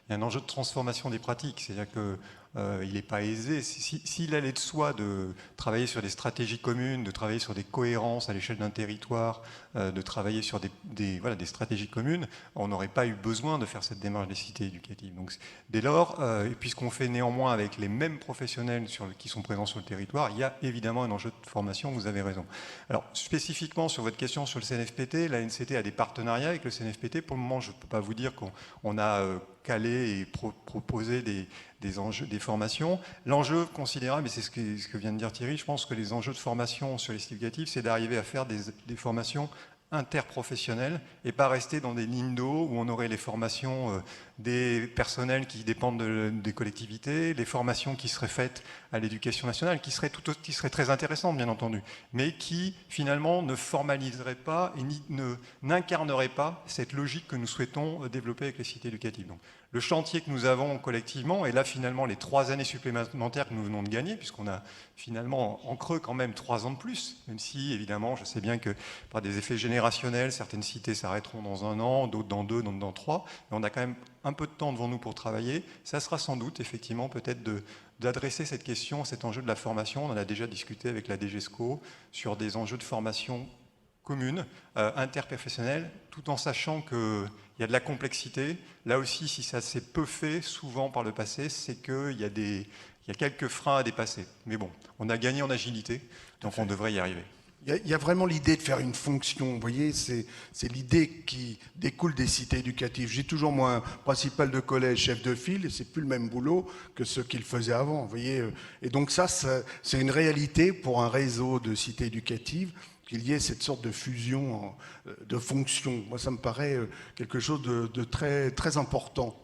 il y a un enjeu de transformation des pratiques. C'est-à-dire qu'il n'est pas aisé. S'il allait de soi de travailler sur des stratégies communes, de travailler sur des cohérences à l'échelle d'un territoire, de travailler sur des stratégies communes, on n'aurait pas eu besoin de faire cette démarche des cités éducatives. Donc, dès lors, puisqu'on fait néanmoins avec les mêmes professionnels qui sont présents sur le territoire, il y a évidemment un enjeu de formation, vous avez raison. Alors, spécifiquement sur votre question sur le CNFPT, la NCT a des partenariats avec le CNFPT. Pour le moment, je ne peux pas vous dire qu'on a calé et proposé des formations. L'enjeu considérable, et c'est ce que vient de dire Thierry, je pense que les enjeux de formation sur les cités éducatives, c'est d'arriver à faire des formations interprofessionnelles et pas rester dans des lignes d'eau où on aurait les formations des personnels qui dépendent des collectivités, les formations qui seraient faites à l'éducation nationale, qui seraient très intéressantes bien entendu, mais qui finalement ne formaliseraient pas et n'incarneraient pas cette logique que nous souhaitons développer avec les cités éducatives. Donc, le chantier que nous avons collectivement, et là finalement les 3 années supplémentaires que nous venons de gagner, puisqu'on a finalement en creux quand même 3 ans de plus, même si évidemment je sais bien que par des effets générationnels, certaines cités s'arrêteront dans 1 an, d'autres dans 2, d'autres dans 3, mais on a quand même un peu de temps devant nous pour travailler. Ça sera sans doute effectivement peut-être d'adresser cette question, cet enjeu de la formation. On en a déjà discuté avec la DGESCO sur des enjeux de formation commune, interprofessionnelle, tout en sachant qu'il y a de la complexité. Là aussi, si ça s'est peu fait souvent par le passé, c'est qu'il y a quelques freins à dépasser. Mais bon, on a gagné en agilité, donc on devrait y arriver. Il y a vraiment l'idée de faire une fonction, vous voyez, c'est l'idée qui découle des cités éducatives. J'ai toujours, moi, un principal de collège, chef de file, et c'est plus le même boulot que ce qu'il faisait avant, vous voyez. Et donc ça c'est une réalité pour un réseau de cités éducatives, qu'il y ait cette sorte de fusion de fonctions. Moi, ça me paraît quelque chose de très, très important.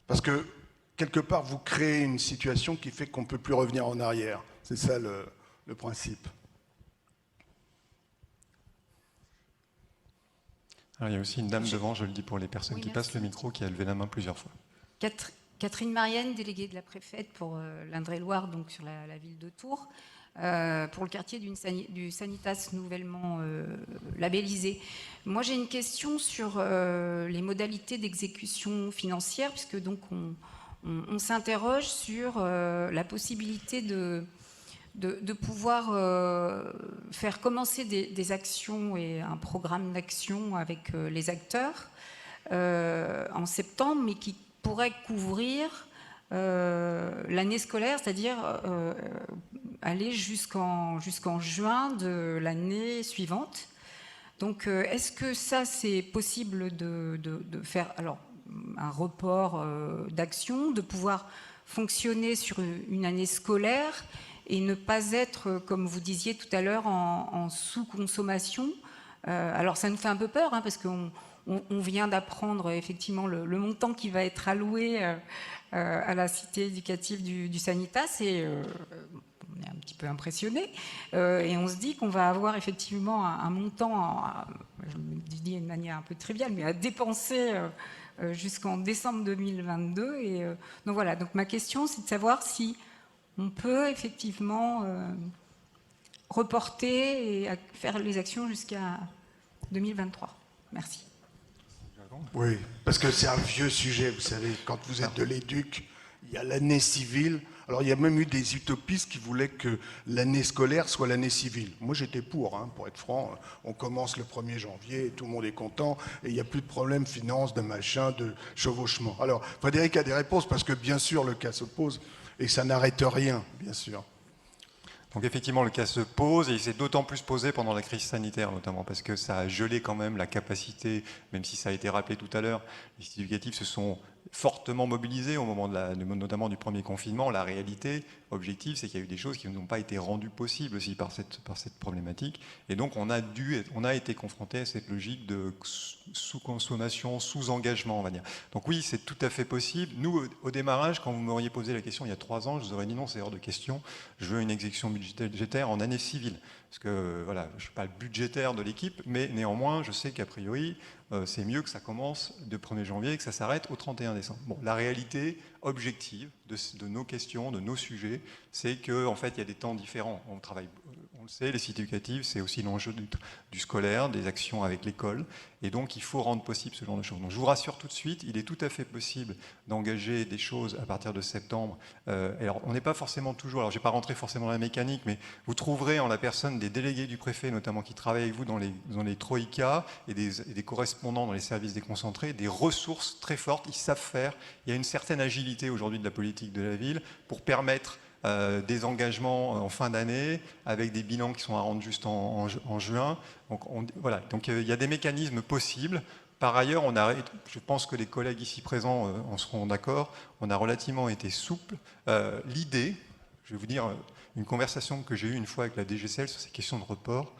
Parce que, quelque part, vous créez une situation qui fait qu'on ne peut plus revenir en arrière. C'est ça le principe. Alors, il y a aussi une dame devant, je le dis pour les personnes qui passent le micro, qui a levé la main plusieurs fois. Catherine Marienne, déléguée de la préfète pour l'Indre-et-Loire, donc sur la ville de Tours. Pour le quartier du Sanitas nouvellement labellisé. Moi, j'ai une question sur les modalités d'exécution financière, puisque donc on s'interroge sur la possibilité de pouvoir faire commencer des actions et un programme d'action avec les acteurs en septembre, mais qui pourrait couvrir l'année scolaire, c'est-à-dire aller jusqu'en juin de l'année suivante. Donc, est-ce que ça, c'est possible de faire un report d'action, de pouvoir fonctionner sur une année scolaire et ne pas être, comme vous disiez tout à l'heure, en sous-consommation? Alors, ça nous fait un peu peur, parce qu'on vient d'apprendre effectivement le montant qui va être alloué à la cité éducative du Sanitas, et on est un petit peu impressionné, et on se dit qu'on va avoir effectivement un montant, je me dis d'une manière un peu triviale, mais à dépenser jusqu'en décembre 2022. Et donc voilà, donc ma question, c'est de savoir si on peut effectivement reporter et faire les actions jusqu'à 2023. Merci. Oui, parce que c'est un vieux sujet, vous savez, quand vous êtes de l'éduc, il y a l'année civile. Alors il y a même eu des utopistes qui voulaient que l'année scolaire soit l'année civile. Moi j'étais pour être franc, on commence le 1er janvier, tout le monde est content, et il n'y a plus de problème finance, de machin, de chevauchement. Alors Frédéric a des réponses, parce que bien sûr le cas se pose, et ça n'arrête rien, bien sûr. Donc effectivement, le cas se pose, et il s'est d'autant plus posé pendant la crise sanitaire, notamment parce que ça a gelé quand même la capacité, même si ça a été rappelé tout à l'heure, les instituts éducatifs se sont fortement mobilisés au moment notamment du premier confinement. La réalité objective, c'est qu'il y a eu des choses qui n'ont pas été rendues possibles aussi par cette problématique, et donc on a été confronté à cette logique de sous-consommation, sous-engagement, on va dire. Donc oui, c'est tout à fait possible. Nous, au démarrage, quand vous m'auriez posé la question il y a 3 ans, je vous aurais dit non, c'est hors de question, je veux une exécution budgétaire en année civile. Parce que voilà, je ne suis pas le budgétaire de l'équipe, mais néanmoins, je sais qu'a priori, c'est mieux que ça commence le 1er janvier et que ça s'arrête au 31 décembre. Bon, la réalité objective de nos questions, de nos sujets, c'est qu'en fait, il y a des temps différents. On le sait, les cités éducatives, c'est aussi l'enjeu du scolaire, des actions avec l'école, et donc il faut rendre possible ce genre de choses. Donc je vous rassure tout de suite, il est tout à fait possible d'engager des choses à partir de septembre. Alors on n'est pas forcément toujours, alors je ne vais pas rentrer forcément dans la mécanique, mais vous trouverez en la personne des délégués du préfet, notamment qui travaillent avec vous dans les troïkas et des correspondants dans les services déconcentrés, des ressources très fortes, ils savent faire. Il y a une certaine agilité aujourd'hui de la politique de la ville pour permettre des engagements en fin d'année avec des bilans qui sont à rendre juste en juin. Donc, voilà. Donc il y a des mécanismes possibles. Par ailleurs, je pense que les collègues ici présents en seront d'accord, on a relativement été souple. L'idée, je vais vous dire une conversation que j'ai eue une fois avec la DGCL sur ces questions de report,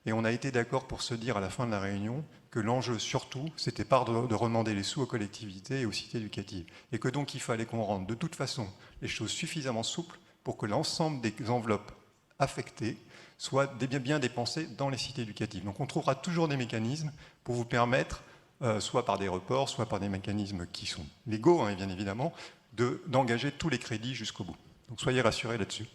et on a été d'accord pour se dire à la fin de la réunion que l'enjeu surtout, c'était pas de demander les sous aux collectivités et aux cités éducatives. Et que donc il fallait qu'on rende de toute façon les choses suffisamment souples pour que l'ensemble des enveloppes affectées soient bien dépensées dans les cités éducatives. Donc on trouvera toujours des mécanismes pour vous permettre, soit par des reports, soit par des mécanismes qui sont légaux, hein, bien évidemment, d'engager tous les crédits jusqu'au bout. Donc soyez rassurés là-dessus.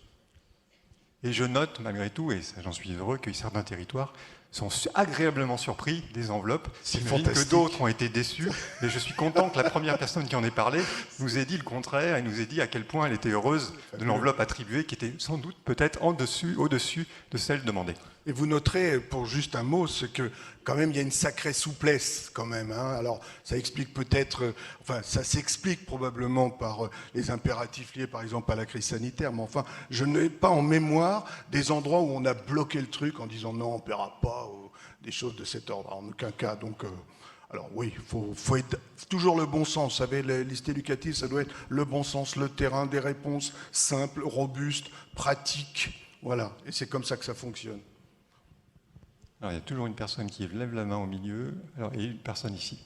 Et je note malgré tout, et j'en suis heureux, que certains territoires sont agréablement surpris des enveloppes. J'imagine que d'autres ont été déçus, mais je suis content que la première personne qui en ait parlé nous ait dit le contraire et nous ait dit à quel point elle était heureuse de l'enveloppe attribuée, qui était sans doute peut-être au-dessus de celle demandée. Et vous noterez, pour juste un mot, c'est que quand même il y a une sacrée souplesse quand même. Hein. Alors ça explique peut-être, enfin ça s'explique probablement par les impératifs liés par exemple à la crise sanitaire, mais enfin je n'ai pas en mémoire des endroits où on a bloqué le truc en disant non on ne paiera pas ou des choses de cet ordre, en aucun cas. Donc alors oui, faut être toujours le bon sens. Vous savez, les listes éducatives, ça doit être le bon sens, le terrain, des réponses simples, robustes, pratiques. Voilà, et c'est comme ça que ça fonctionne. Alors, il y a toujours une personne qui lève la main au milieu. Alors, il y a une personne ici.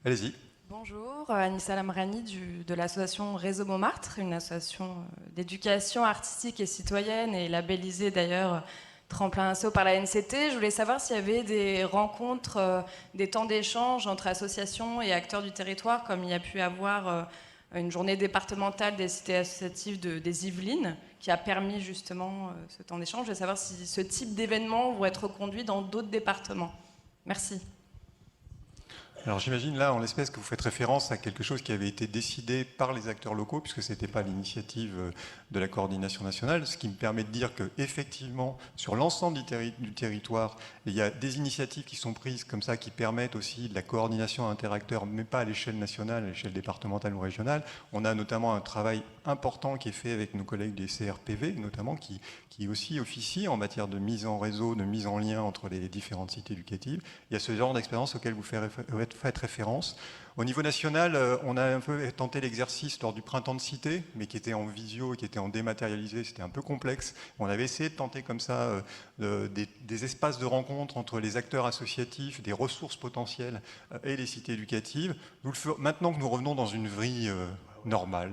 Allez-y. Bonjour, Anissa Lamrani de l'association Réseau Montmartre, une association d'éducation artistique et citoyenne et labellisée d'ailleurs Tremplin Asso par la NCT. Je voulais savoir s'il y avait des rencontres, des temps d'échange entre associations et acteurs du territoire, comme il y a pu avoir une journée départementale des cités associatives des Yvelines, qui a permis justement ce temps d'échange. Je voulais savoir si ce type d'événements vont être conduits dans d'autres départements. Merci. Alors j'imagine là, en l'espèce, que vous faites référence à quelque chose qui avait été décidé par les acteurs locaux, puisque ce n'était pas l'initiative de la coordination nationale, ce qui me permet de dire qu'effectivement, sur l'ensemble du territoire, il y a des initiatives qui sont prises comme ça, qui permettent aussi de la coordination interacteurs, mais pas à l'échelle nationale, à l'échelle départementale ou régionale. On a notamment un travail important qui est fait avec nos collègues des CRPV, notamment, qui aussi officient en matière de mise en réseau, de mise en lien entre les différentes cités éducatives. Il y a ce genre d'expérience auquel vous faites référence. Au niveau national, on a un peu tenté l'exercice lors du printemps de cité, mais qui était en visio et qui était en dématérialisé, c'était un peu complexe. On avait essayé de tenter comme ça des espaces de rencontre entre les acteurs associatifs, des ressources potentielles et les cités éducatives. Maintenant que nous revenons dans une vrille normale,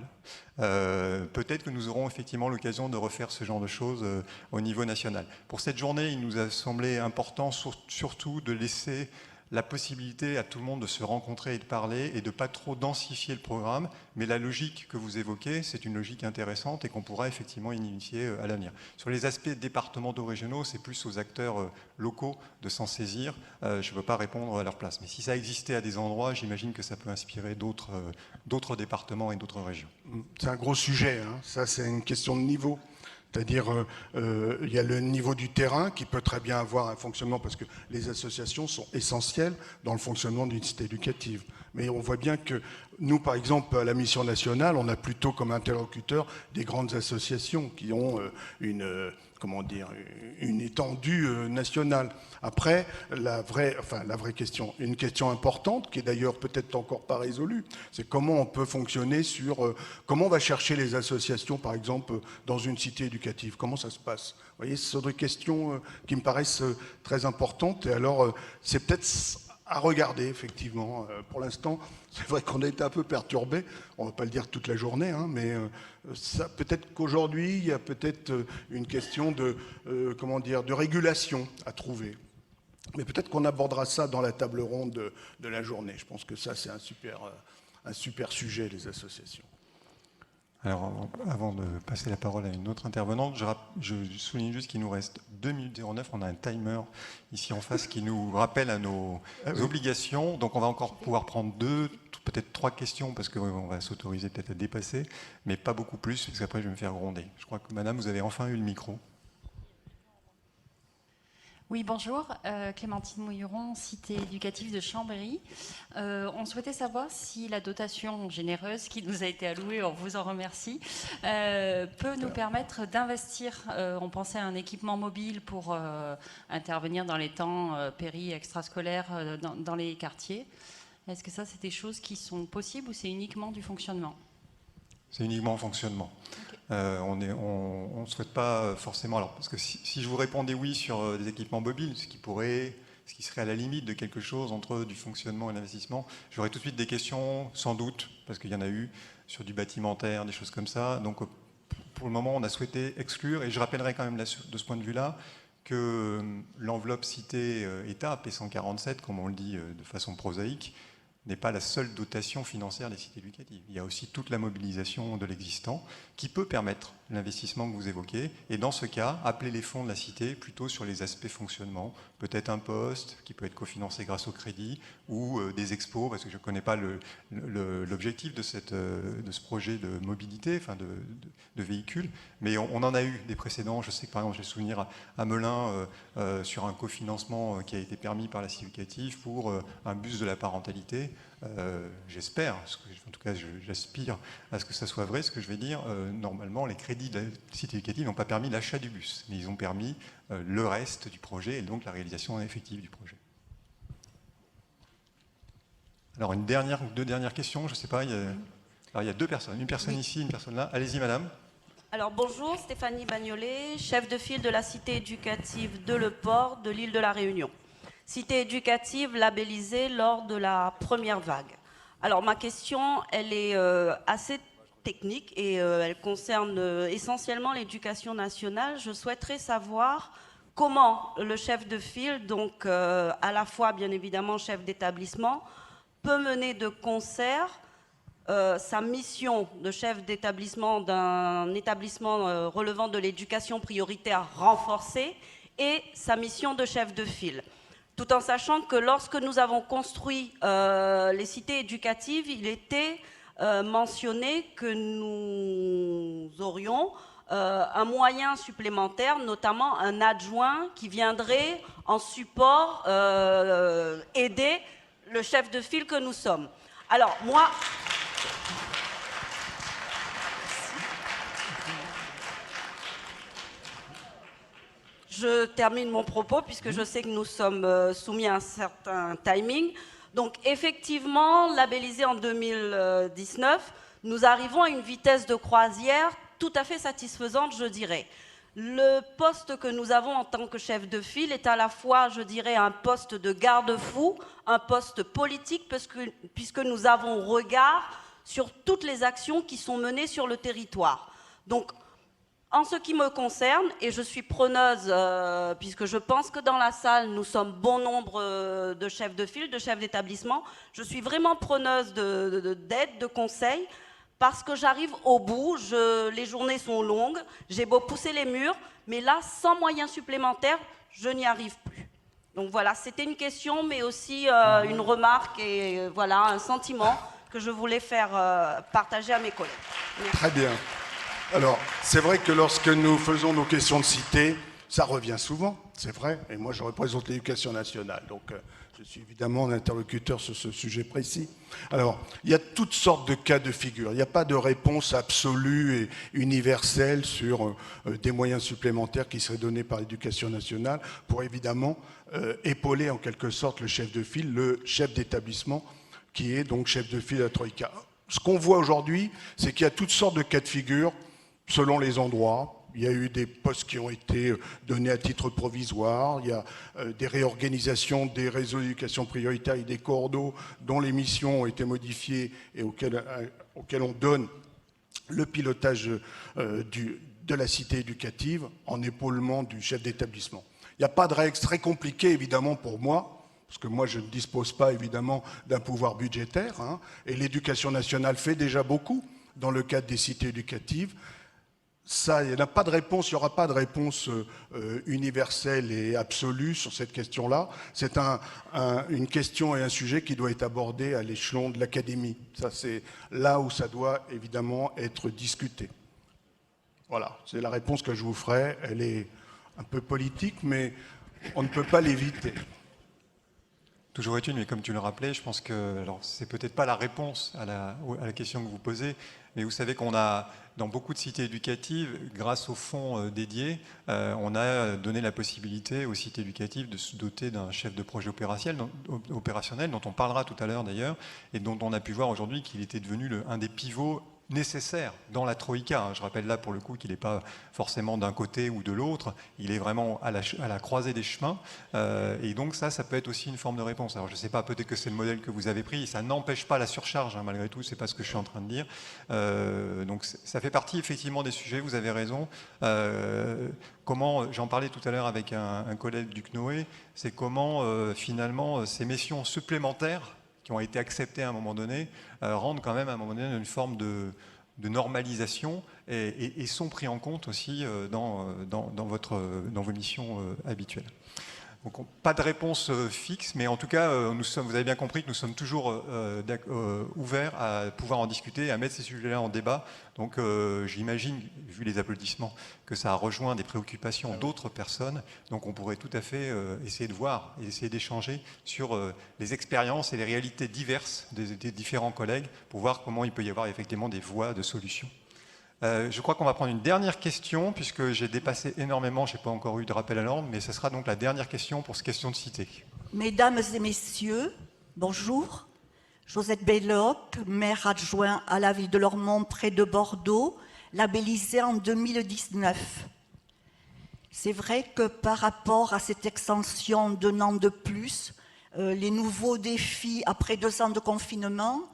peut-être que nous aurons effectivement l'occasion de refaire ce genre de choses au niveau national. Pour cette journée, il nous a semblé important surtout de laisser la possibilité à tout le monde de se rencontrer et de parler et de ne pas trop densifier le programme, mais la logique que vous évoquez, c'est une logique intéressante et qu'on pourra effectivement initier à l'avenir. Sur les aspects départementaux régionaux, c'est plus aux acteurs locaux de s'en saisir. Je ne veux pas répondre à leur place. Mais si ça existait à des endroits, j'imagine que ça peut inspirer d'autres départements et d'autres régions. C'est un gros sujet, hein. Ça c'est une question de niveau. C'est-à-dire, il y a le niveau du terrain qui peut très bien avoir un fonctionnement, parce que les associations sont essentielles dans le fonctionnement d'une cité éducative. Mais on voit bien que nous, par exemple, à la mission nationale, on a plutôt comme interlocuteur des grandes associations qui ont une étendue nationale. Après, la vraie question, une question importante, qui est d'ailleurs peut-être encore pas résolue, c'est comment on peut fonctionner comment on va chercher les associations, par exemple, dans une cité éducative. Comment ça se passe? Vous voyez, ce sont des questions qui me paraissent très importantes. Et alors, c'est peut-être à regarder, effectivement. Pour l'instant, c'est vrai qu'on a été un peu perturbé. On ne va pas le dire toute la journée, hein, mais peut-être qu'aujourd'hui, il y a peut-être une question de régulation à trouver. Mais peut-être qu'on abordera ça dans la table ronde de la journée. Je pense que ça, c'est un super sujet, les associations. Alors, avant de passer la parole à une autre intervenante, je souligne juste qu'il nous reste 2 minutes 09. On a un timer ici en face qui nous rappelle à nos obligations. Donc, on va encore pouvoir prendre 2, peut-être 3 questions, parce qu'on va s'autoriser peut-être à dépasser, mais pas beaucoup plus, parce qu'après, je vais me faire gronder. Je crois que, madame, vous avez enfin eu le micro. Oui, bonjour. Clémentine Mouilleron, cité éducative de Chambéry. On souhaitait savoir si la dotation généreuse qui nous a été allouée, on vous en remercie, peut nous permettre d'investir. On pensait à un équipement mobile pour intervenir dans les temps péri extrascolaires dans les quartiers. Est-ce que ça, c'est des choses qui sont possibles ou c'est uniquement du fonctionnement? C'est uniquement en fonctionnement. Okay. On ne souhaite pas forcément... Alors, parce que si je vous répondais oui sur des équipements mobiles, ce qui serait à la limite de quelque chose entre du fonctionnement et l'investissement, j'aurais tout de suite des questions, sans doute, parce qu'il y en a eu, sur du bâtimentaire, des choses comme ça. Donc, pour le moment, on a souhaité exclure, et je rappellerai quand même de ce point de vue-là, que l'enveloppe citée État, P147, comme on le dit de façon prosaïque, n'est pas la seule dotation financière des cités éducatives. Il y a aussi toute la mobilisation de l'existant qui peut permettre l'investissement que vous évoquez. Et dans ce cas, appeler les fonds de la cité plutôt sur les aspects fonctionnement. Peut-être un poste qui peut être cofinancé grâce au crédit ou des expos, parce que je ne connais pas l'objectif de ce projet de mobilité, enfin de véhicules. Mais on en a eu des précédents. Je sais que par exemple, j'ai souvenir à Melun sur un cofinancement qui a été permis par la cité éducative pour un bus de la parentalité. J'espère, en tout cas j'aspire à ce que ça soit vrai, ce que je vais dire. Normalement, les crédits de la cité éducative n'ont pas permis l'achat du bus, mais ils ont permis le reste du projet et donc la réalisation effective du projet. Alors deux dernières questions, je ne sais pas, il y a 2 personnes, une personne ici, une personne là. Allez-y madame. Alors bonjour, Stéphanie Bagnolet, chef de file de la cité éducative de Le Port de l'île de la Réunion. Cité éducative labellisée lors de la première vague. Alors ma question, elle est assez technique et elle concerne essentiellement l'éducation nationale. Je souhaiterais savoir comment le chef de file, donc à la fois bien évidemment chef d'établissement, peut mener de concert sa mission de chef d'établissement d'un établissement relevant de l'éducation prioritaire renforcée et sa mission de chef de file. Tout en sachant que lorsque nous avons construit les cités éducatives, il était mentionné que nous aurions un moyen supplémentaire, notamment un adjoint qui viendrait en support aider le chef de file que nous sommes. Alors moi... Je termine mon propos puisque je sais que nous sommes soumis à un certain timing. Donc effectivement, labellisé en 2019, nous arrivons à une vitesse de croisière tout à fait satisfaisante, je dirais. Le poste que nous avons en tant que chef de file est à la fois, je dirais, un poste de garde-fou, un poste politique, puisque nous avons regard sur toutes les actions qui sont menées sur le territoire. Donc, en ce qui me concerne, et je suis preneuse, puisque je pense que dans la salle, nous sommes bon nombre de chefs de file, de chefs d'établissement, je suis vraiment preneuse d'aide, de conseils, parce que j'arrive au bout, les journées sont longues, j'ai beau pousser les murs, mais là, sans moyens supplémentaires, je n'y arrive plus. Donc voilà, c'était une question, mais aussi une remarque et voilà, un sentiment que je voulais faire partager à mes collègues. Merci. Très bien. Alors, c'est vrai que lorsque nous faisons nos questions de cité, ça revient souvent, c'est vrai, et moi je représente l'éducation nationale, donc je suis évidemment un interlocuteur sur ce sujet précis. Alors, il y a toutes sortes de cas de figure, il n'y a pas de réponse absolue et universelle sur des moyens supplémentaires qui seraient donnés par l'éducation nationale pour évidemment épauler en quelque sorte le chef de file, le chef d'établissement qui est donc chef de file à la Troïka. Ce qu'on voit aujourd'hui, c'est qu'il y a toutes sortes de cas de figure selon les endroits. Il y a eu des postes qui ont été donnés à titre provisoire, il y a des réorganisations des réseaux d'éducation prioritaire et des cordeaux dont les missions ont été modifiées et auxquelles on donne le pilotage de la cité éducative en épaulement du chef d'établissement. Il n'y a pas de règles très compliquées évidemment pour moi, parce que moi je ne dispose pas évidemment d'un pouvoir budgétaire, hein, et l'éducation nationale fait déjà beaucoup dans le cadre des cités éducatives. Ça, il n'y aura pas de réponse universelle et absolue sur cette question-là. C'est une question et un sujet qui doit être abordé à l'échelon de l'académie. Ça, c'est là où ça doit évidemment être discuté. Voilà, c'est la réponse que je vous ferai. Elle est un peu politique, mais on ne peut pas l'éviter. Toujours est-il, mais comme tu le rappelais, je pense que, alors c'est peut-être pas la réponse à la question que vous posez, mais vous savez qu'on a, dans beaucoup de cités éducatives, grâce aux fonds dédiés, on a donné la possibilité aux cités éducatives de se doter d'un chef de projet opérationnel, dont on parlera tout à l'heure d'ailleurs, et dont on a pu voir aujourd'hui qu'il était devenu un des pivots nécessaire dans la Troïka. Je rappelle là pour le coup qu'il n'est pas forcément d'un côté ou de l'autre, il est vraiment à la croisée des chemins, et donc ça peut être aussi une forme de réponse. Alors je ne sais pas, peut-être que c'est le modèle que vous avez pris, ça n'empêche pas la surcharge, hein, malgré tout, c'est pas ce que je suis en train de dire. Donc ça fait partie effectivement des sujets, vous avez raison. Comment, j'en parlais tout à l'heure avec un collègue du CNOE, c'est comment finalement ces missions supplémentaires qui ont été acceptés à un moment donné, rendent quand même à un moment donné une forme de normalisation et sont pris en compte aussi dans vos missions habituelles. Donc, pas de réponse fixe, mais en tout cas, vous avez bien compris que nous sommes toujours ouverts à pouvoir en discuter, à mettre ces sujets-là en débat. Donc j'imagine, vu les applaudissements, que ça a rejoint des préoccupations d'autres personnes. Donc on pourrait tout à fait essayer de voir et essayer d'échanger sur les expériences et les réalités diverses des différents collègues pour voir comment il peut y avoir effectivement des voies de solutions. Je crois qu'on va prendre une dernière question, puisque j'ai dépassé énormément, je n'ai pas encore eu de rappel à l'ordre, mais ce sera donc la dernière question pour cette question de cité. Mesdames et messieurs, bonjour. Josette Belloc, maire adjoint à la ville de Lormont, près de Bordeaux, labellisée en 2019. C'est vrai que par rapport à cette extension d'un an de plus, les nouveaux défis après 2 ans de confinement,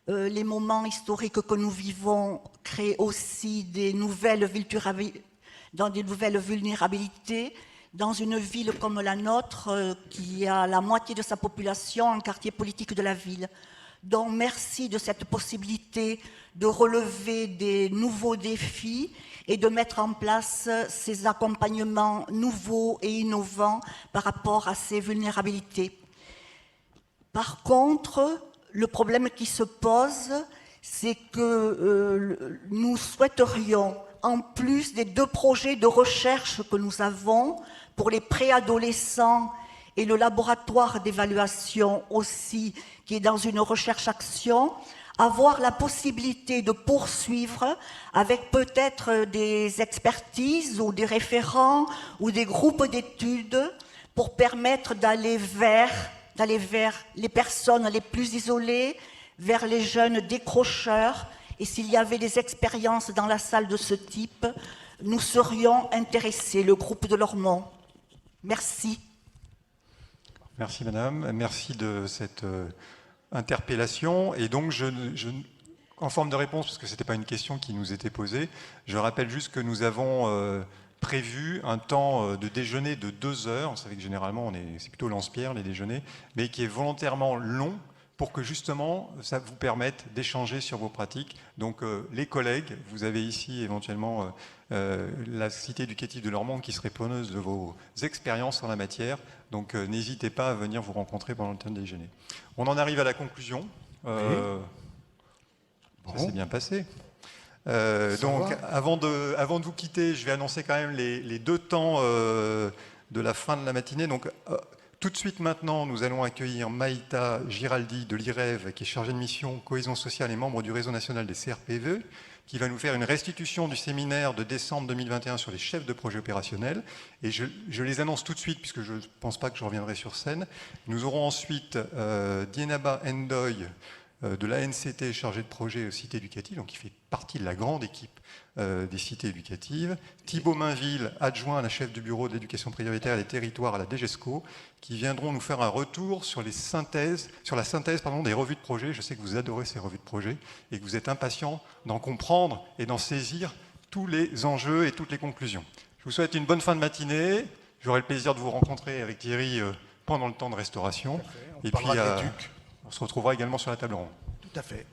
les moments historiques que nous vivons créent aussi des nouvelles vulnérabilités dans une ville comme la nôtre qui a la moitié de sa population en quartier politique de la ville. Donc merci de cette possibilité de relever des nouveaux défis et de mettre en place ces accompagnements nouveaux et innovants par rapport à ces vulnérabilités. Par contre, le problème qui se pose, c'est que nous souhaiterions, en plus des 2 projets de recherche que nous avons pour les préadolescents et le laboratoire d'évaluation aussi, qui est dans une recherche-action, avoir la possibilité de poursuivre avec peut-être des expertises ou des référents ou des groupes d'études pour permettre d'aller vers les personnes les plus isolées, vers les jeunes décrocheurs. Et s'il y avait des expériences dans la salle de ce type, nous serions intéressés, le groupe de Lormont. Merci. Merci madame, merci de cette interpellation. Et donc, en forme de réponse, parce que ce n'était pas une question qui nous était posée, je rappelle juste que nous avons prévu un temps de déjeuner de 2 heures. Vous savez que généralement, c'est plutôt lance-pierre les déjeuners, mais qui est volontairement long pour que justement ça vous permette d'échanger sur vos pratiques. Donc les collègues, vous avez ici éventuellement la cité éducative de Lormont qui serait preneuse de vos expériences en la matière. Donc n'hésitez pas à venir vous rencontrer pendant le temps de déjeuner. On en arrive à la conclusion. Ça s'est bien passé. Donc avant de vous quitter, je vais annoncer quand même les 2 temps de la fin de la matinée. Donc tout de suite maintenant, nous allons accueillir Maïta Giraldi de l'IREV, qui est chargée de mission cohésion sociale et membre du réseau national des CRPV, qui va nous faire une restitution du séminaire de décembre 2021 sur les chefs de projet opérationnels. Et je les annonce tout de suite, puisque je ne pense pas que je reviendrai sur scène. Nous aurons ensuite Dienaba Ndoye, de l'ANCT chargé de projet cité éducative, donc qui fait partie de la grande équipe des cités éducatives. Thibaut Mainville, adjoint à la chef du bureau de l'éducation prioritaire et des territoires à la DGESCO, qui viendront nous faire un retour sur la synthèse des revues de projet. Je sais que vous adorez ces revues de projet et que vous êtes impatients d'en comprendre et d'en saisir tous les enjeux et toutes les conclusions. Je vous souhaite une bonne fin de matinée. J'aurai le plaisir de vous rencontrer avec Thierry pendant le temps de restauration. Et puis, on se retrouvera également sur la table ronde. Tout à fait.